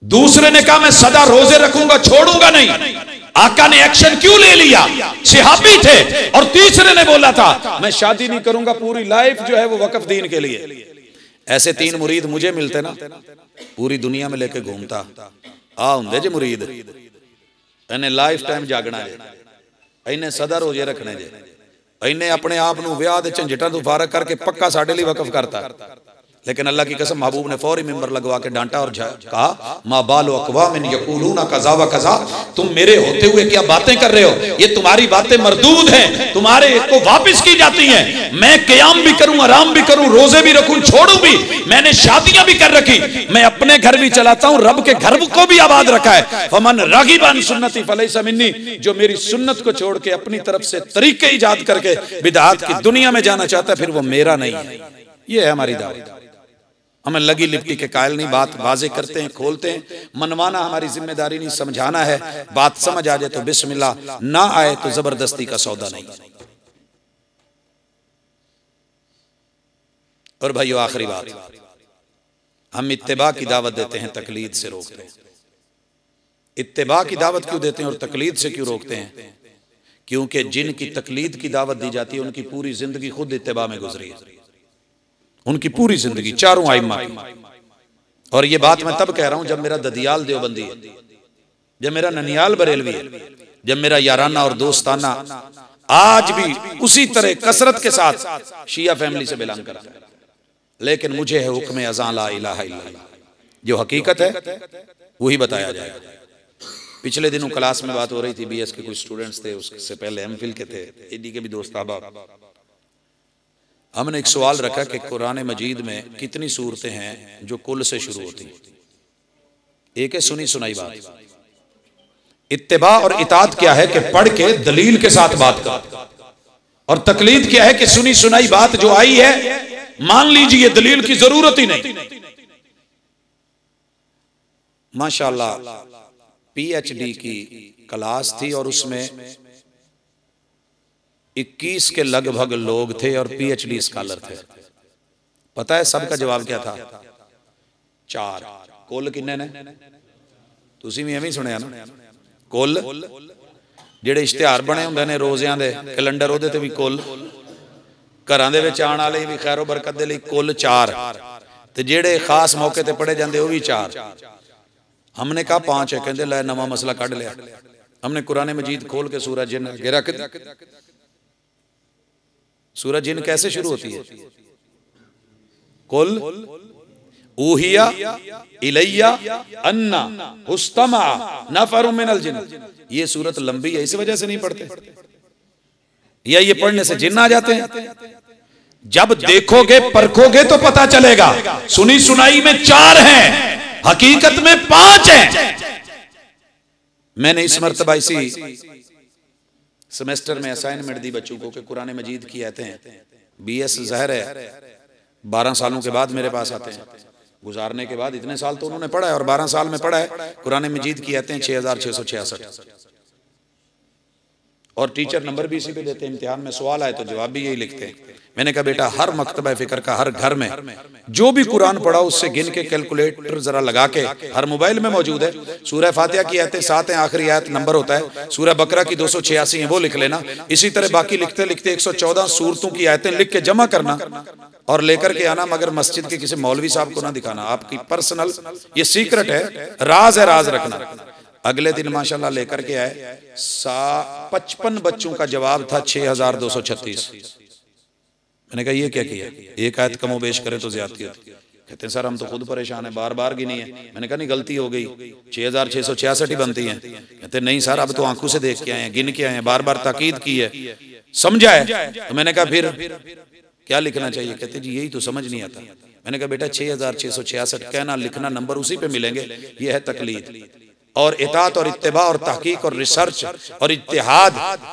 S1: दूसरे ने कहा मैं सदा रोजे रखूंगा, छोड़ूंगा नहीं। आका ने एक्शन क्यों ले लिया? सहाबी थे। और तीसरे ने बोला था मैं शादी नहीं करूंगा, पूरी लाइफ जो है वो वक्फ दीन के लिए। ऐसे 3 मुरीद मुझे मिलते ना, पूरी दुनिया में लेके घूमता आ होंगे जे मुरीद इन्हें लाइफ टाइम जागना है, इन्हें सदा रोजे रखने जे, इन्हें अपने आप को विआह दे झंझटां तो फारग करके पक्का साडे लिए वक्फ करता। लेकिन अल्लाह की कसम महबूब ने फौरी मिंबर लगवा के डांटा और कहा मा बालु अक़वामिन यक़ूलूना कज़ा व कज़ा, तुम मेरे होते हुए क्या बातें कर रहे हो? ये तुम्हारी बातें मरदूद हैं, तुम्हारे को वापस की जाती हैं। मैं क़याम भी करूं, आराम भी करूं, रोजे भी रखूं, छोड़ूं भी, मैंने शादियां भी कर रखी, मैं अपने घर भी चलाता हूं, रब के घर को भी आबाद रखा है। फमन रागिब अन सुन्नती फलैसा मिन्नी, जो मेरी सुन्नत को छोड़ के अपनी तरफ से तरीके ईजाद करके बिदअत की दुनिया में जाना चाहता है, फिर वो मेरा नहीं है। ये है हमारी दावत। हमें लगी लिपटी के कायल नहीं, बात वाजे करते हैं, खोलते हैं। मनवाना हमारी जिम्मेदारी नहीं, समझाना है। बात समझ आ जाए तो बिस्मिल्लाह, ना आए तो जबरदस्ती का सौदा नहीं। और भाइयों आखिरी बात, हम इत्तिबा की दावत देते हैं, तकलीद से रोकते हैं। इत्तिबा की दावत क्यों देते हैं और तकलीद से क्यों रोकते हैं? क्योंकि जिनकी तकलीद की दावत दी जाती है उनकी पूरी जिंदगी खुद इत्तिबा में गुजरी है, उनकी पूरी जिंदगी चारों आइम्मा की। और ये बात मैं तब कह रहा हूं जब मेरा ददियाल देवबंदी है, जब मेरा ननियाल बरेलवी है, जब मेरा याराना और दोस्ताना आज भी उसी तरह कसरत के साथ शिया फैमिली से बिलोंग करता है। लेकिन मुझे है हुक्म अज़ां ला इलाहा इल्लल्लाह, जो हकीकत है वही बताया जाएगा। पिछले दिनों क्लास में बात हो रही थी, बीएस के कुछ स्टूडेंट्स थे, उससे पहले एमफिल के थे, एडी के भी दोस्त अहबाब। हमने एक सवाल रखा कि कुरान मजीद में कितनी सूरतें हैं जो कुल से शुरू होती हैं? एक है सुनी सुनाई बात। इत्तिबा और इताअत क्या है कि पढ़ के दलील के साथ बात कर, और तकलीद क्या है कि सुनी सुनाई बात जो आई है मान लीजिए, दलील की जरूरत ही नहीं। माशाअल्लाह पीएचडी की क्लास थी और उसमें 21 के लगभग लोग थे और पीएचडी स्कॉलर थे। पता है सबका जवाब क्या था? 4। कुल किन्ने ने? तुसी भी एवं सुनिया ना? कुल जेडे इश्तिहार बने होंदे ने रोज़ियां दे कैलेंडर, ओहदे ते भी कुल, घरां दे विच आउण वाले भी खैरो बरकत दे लई कुल 4, ते जेडे खास मौके ते पढ़े जांदे वो भी 4। हमने कहा 5 है, कहंदे लै नवा मसला कढ़ लिया। हमने कुरान मजीद खोल के सूरह जिन गिरा के, सूरह जिन कैसे शुरू होती है? कुल ऊहिया इलैया अन्ना हुस्तमा नफरु मिनल जिन। ये सूरत लंबी है, इस वजह से नहीं पढ़ते, या ये पढ़ने से जिन आ जाते हैं? जब देखोगे परखोगे तो पता चलेगा। सुनी सुनाई में 4 हैं, हकीकत में 5 हैं। मैंने इस मर्तबा इसी सेमेस्टर में असाइनमेंट दी बच्चों को कि कुरान मजीद की आयतें हैं। बीएस ज़ाहिर है 12 सालों के बाद मेरे पास आते हैं, गुजारने के बाद इतने साल तो उन्होंने पढ़ा है और 12 साल में पढ़ा है। कुरान मजीद की आयतें 6666, और टीचर नंबर भी इसी पे देते हैं। इम्तिहान में सवाल आए तो जवाब भी यही लिखते हैं। मैंने कहा बेटा हर मकतबा फिक्र का हर घर में जो भी कुरान पढ़ा उससे गिन के कैलकुलेटर जरा लगा के, हर मोबाइल में मौजूद है, सूरह फातिहा की आयतें 7 हैं, आखिरी आयत नंबर होता है, सूरह बकरा की 286 है वो लिख लेना। इसी तरह बाकी लिखते लिखते 114 सूरतों की आयतें लिख के जमा करना और लेकर के आना, मगर मस्जिद के किसी मौलवी साहब को ना दिखाना। आपकी पर्सनल ये सीक्रेट है, राज है, राज रखना। अगले दिन माशाल्लाह लेकर के आए, 55 बच्चों का जवाब था 6236। मैंने कहा ये क्या किया, एक आयत कमोबेश करे तो ज्यादती होती। कहते हैं सर हम तो खुद परेशान है, बार बार गिनी है। मैंने कहा नहीं गलती हो गई, 6666 ही बनती हैं। कहते नहीं सर अब तो आंखों से देख के आए हैं, गिन के आए हैं, बार बार ताकीद की है, समझा है। तो मैंने कहा फिर क्या लिखना चाहिए? कहते जी यही तो समझ नहीं आता। मैंने कहा बेटा 6666 कहना लिखना नंबर उसी पे मिलेंगे, ये है तकलीद। और इताअत और इत्तिबा और तहकीक और रिसर्च और इत्तिहाद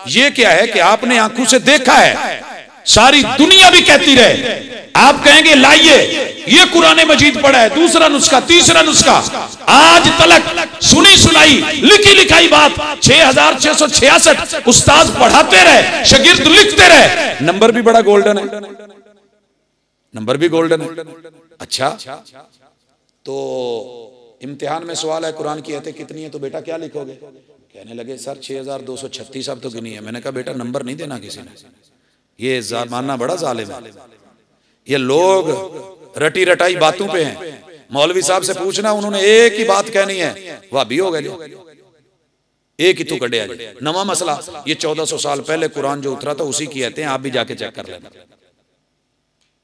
S1: ये क्या है कि आपने आंखों से देखा है, सारी दुनिया भी कहती रहे, आप कहेंगे लाइए ये कुरान मजीद पढ़ा है, दूसरा नुस्खा, तीसरा नुस्खा, आज तलक सुनी सुनाई लिखी लिखाई बात 6666 उस्ताद पढ़ाते रहे, शागिर्द लिखते रहे, नंबर भी बड़ा गोल्डन है, नंबर भी गोल्डन है। अच्छा तो इम्तिहान में सवाल है कुरान की आयतें कितनी है, तो बेटा क्या लिखोगे? कहने लगे सर 6236 अब तो गिनी है। मैंने कहा बेटा नंबर नहीं देना किसी ने, ये मानना बड़ा जालिम है। ये लोग रटी रटाई बातों पे हैं। मौलवी साहब से पूछना, उन्होंने एक ही बात कहनी है, वह भी हो गए, एक ही तो कड़े नवा मसला। ये 1400 साल पहले कुरान जो उतरा था उसी की आयतें, आप भी जाके चेक कर लेना।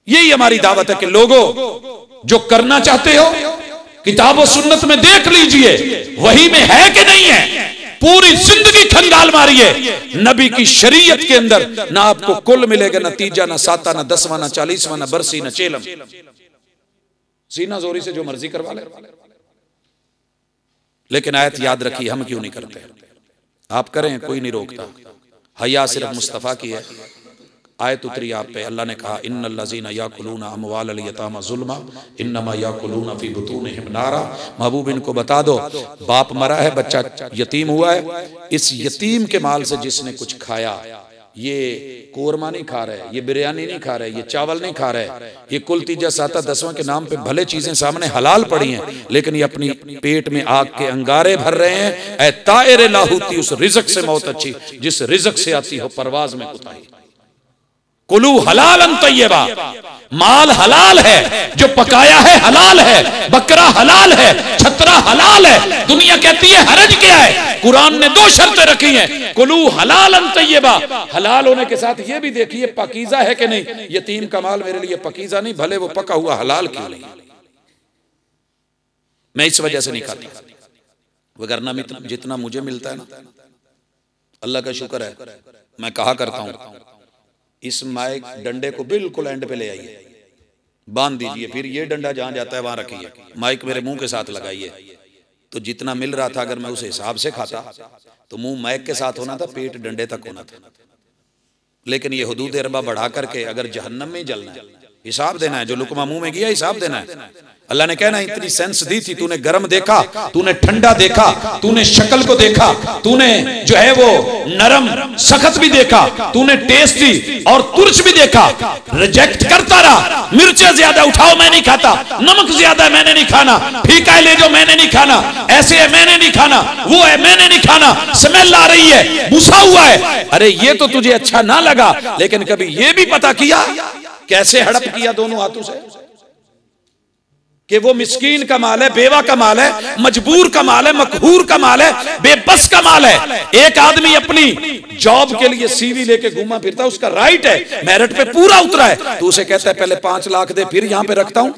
S1: यही हमारी दावत है कि लोगों जो करना चाहते हो किताब और सुन्नत में देख लीजिए, वही में है कि नहीं है। पूरी जिंदगी खंगाल मारिए, नबी की शरीयत के अंदर ना आपको कुल मिलेगा, ना तीजा, ना साता, ना 10वां, ना 40वां, ना बरसी, ना चेलम। सीना जोरी से जो मर्जी करवा ले, लेकिन आयत याद रखिए हम क्यों नहीं करते। आप करें कोई नहीं रोकता, हया सिर्फ मुस्तफा की है। आयत उतरी आप पे, अल्लाह ने कहा इन्नल्लज़ीना याकुलूना अमवालल यतामा ज़ुल्मा इन्नमा याकुलूना फी बुतूनिहिम नारा। महबूब इनको बता दो, बाप मरा है, बच्चा यतीम हुआ है, इस यतीम के माल से जिसने कुछ खाया, ये कोरमा नहीं खा रहे, ये बिरयानी नहीं खा रहे, ये चावल नहीं खा रहे, ये कुल तीजा साता 10वां के नाम पे भले चीजें सामने हलाल पड़ी हैं, लेकिन ये अपनी पेट में आग के अंगारे भर रहे हैं। ऐ ताइर लाहूती, उस रिज़्क से मौत अच्छी जिस रिज़्क से आती हो परवाज में कुताही। कुलू हलालन तय्यबा, माल हलाल है, जो पकाया है हलाल है, बकरा हलाल है, छतरा हलाल है। दुनिया कहती है हरज क्या है, कुरान ने 2 शर्तें रखी हैं, कुलू हलालन तय्यबा। हलाल होने के साथ ये भी देखिए पकीजा है कि नहीं। यतीम का माल मेरे लिए पकीजा नहीं, भले वो पका हुआ हलाल क्यों नहीं। मैं इस वजह से नहीं खाता, वगरना जितना मुझे मिलता है ना, अल्लाह का शुक्र है। मैं कहा करता हूं इस माइक डंडे को बिल्कुल एंड पे ले आइए, बांध दीजिए, फिर ये डंडा जहां जाता है वहां रखिए, माइक मेरे मुंह के साथ लगाइए। तो जितना मिल रहा था अगर मैं उस हिसाब से खाता तो मुंह माइक के साथ होना था, पेट डंडे तक होना था। लेकिन ये हुदूद अरबा बढ़ा करके अगर जहन्नम में जलना है, हिसाब देना है, जो लुकमा मुंह में गया हिसाब देना है। अल्लाह ने कहना इतनी सेंस दी थी, तूने गर्म देखा, तूने ठंडा देखा, तूने शक्ल को देखा, तूने जो है वो नरम सख्त भी देखा, तूने टेस्टी और तुर्च भी देखा, रिजेक्ट करता रहा। मिर्चें ज्यादा उठाओ मैं नहीं खाता, नमक ज्यादा मैंने नहीं खाना, फीका है ले जाओ मैंने नहीं खाना, ऐसे है मैंने नहीं खाना, वो है मैंने नहीं खाना, स्मेल आ रही है, भूसा हुआ है। अरे ये तो तुझे अच्छा ना लगा, लेकिन कभी ये भी पता किया कैसे हड़प किया दोनों हाथों से कि वो मिस्कीन का माल है, बेवा का माल है, मजबूर का माल है, मकहूर का माल है, बेबस का माल है। एक आदमी अपनी जॉब के लिए सीवी लेके घूमा फिरता है, उसका राइट है, मेरिट पे पूरा उतरा है, तो उसे कहता है पहले 5 लाख दे फिर यहां पे रखता हूं,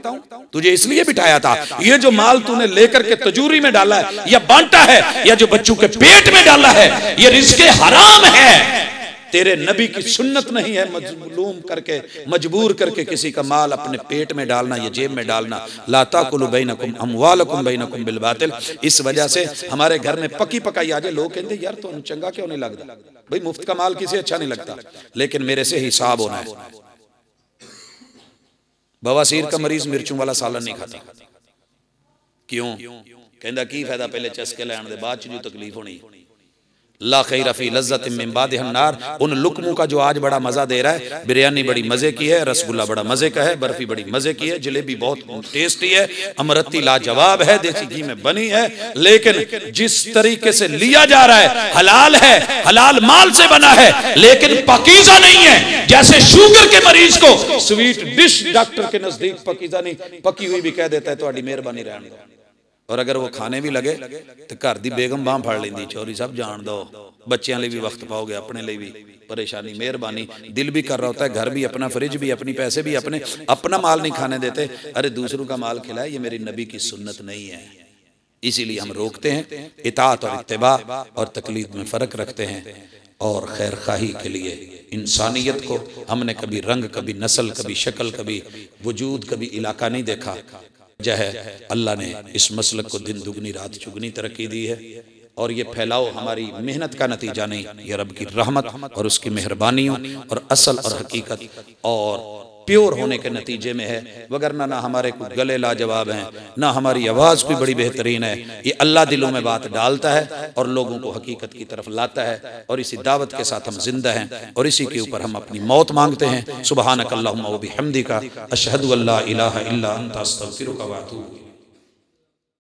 S1: तुझे इसलिए बिठाया था। ये जो माल तूने लेकर के तजूरी में डाला है या बांटा है या जो बच्चों के पेट में डाला है, ये रिज़्क़े हराम है। तेरे नबी की सुन्नत नहीं है मजलूम करके, मजबूर करके किसी का माल अपने पेट में डालना या जेब में डालना। ला ताकुलू बैनकुम अमवालकुम बैनकुम बिल बातिल। इस वजह से हमारे घर में पकी पकाई आ जाए, लोग कहते यार तो चंगा क्यों नहीं लगता, भाई मुफ्त का माल किसी अच्छा नहीं लगता, लेकिन मेरे से हिसाब होना है। बवासीर का मरीज मिर्चों वाला सालन नहीं खाता, क्यों? कहता की फायदा, पहले चस्के लैन दे बाद जो तकलीफ होनी। ला खैर फी लज़्ज़तिन मिन बादिहा नार। उन लुकमों का जो आज बड़ा मज़ा दे रहा है, बिरयानी बड़ी मज़े की है, रसगुल्ला बड़ा मज़े का है, बर्फ़ी बड़ी मज़े की है, जलेबी बहुत टेस्टी है, अमरती लाजवाब है, देसी घी में बनी है, लेकिन जिस तरीके से लिया जा रहा है हलाल माल से बना है, लेकिन पकीज़ा नहीं है। जैसे शुगर के मरीज को स्वीट डिश डॉक्टर के नजदीक पकीज़ा नहीं, पकी हुई भी कह देता है तुम्हारी मेहरबानी रहने दो, और अगर वो खाने भी लगे तो घर दी बेगम बांह फड़ लेंदी, चोरी सब जान दो, बच्चों लिए भी वक्त पाओगे, अपने लिए भी परेशानी, मेहरबानी। दिल भी कर रहा होता है, घर भी अपना, फ्रिज भी अपनी, पैसे भी अपने, अपना माल नहीं खाने देते, अरे दूसरों का माल खिलाए, ये मेरी नबी की सुन्नत नहीं है। इसीलिए हम रोकते हैं, इताअत और इत्तिबा और तकलीद में फ़र्क रखते हैं। और खैर खाही के लिए इंसानियत को हमने कभी रंग, कभी नस्ल, कभी शक्ल, कभी वजूद, कभी इलाका नहीं देखा। जो है अल्लाह ने इस मसलक को दिन दुगनी रात चुगनी तरक्की दी है, और ये फैलाव हमारी मेहनत का नतीजा नहीं, ये रब की रहमत और उसकी मेहरबानियों और असल और हकीकत और प्योर होने के नतीजे में है। वगरना ना हमारे कुछ गले लाजवाब हैं, ना हमारी आवाज़ कोई बड़ी बेहतरीन है, ये अल्लाह दिलों में बात डालता है और लोगों को हकीकत की तरफ लाता है, और इसी दावत के साथ हम जिंदा हैं और इसी के ऊपर हम अपनी मौत मांगते हैं। सुबहानक अल्लाहुम्मा व बिहम्दिका अशहदु अल्ला इलाहा इल्ला अंता अस्तगफिरुका व अतूबु इलैक।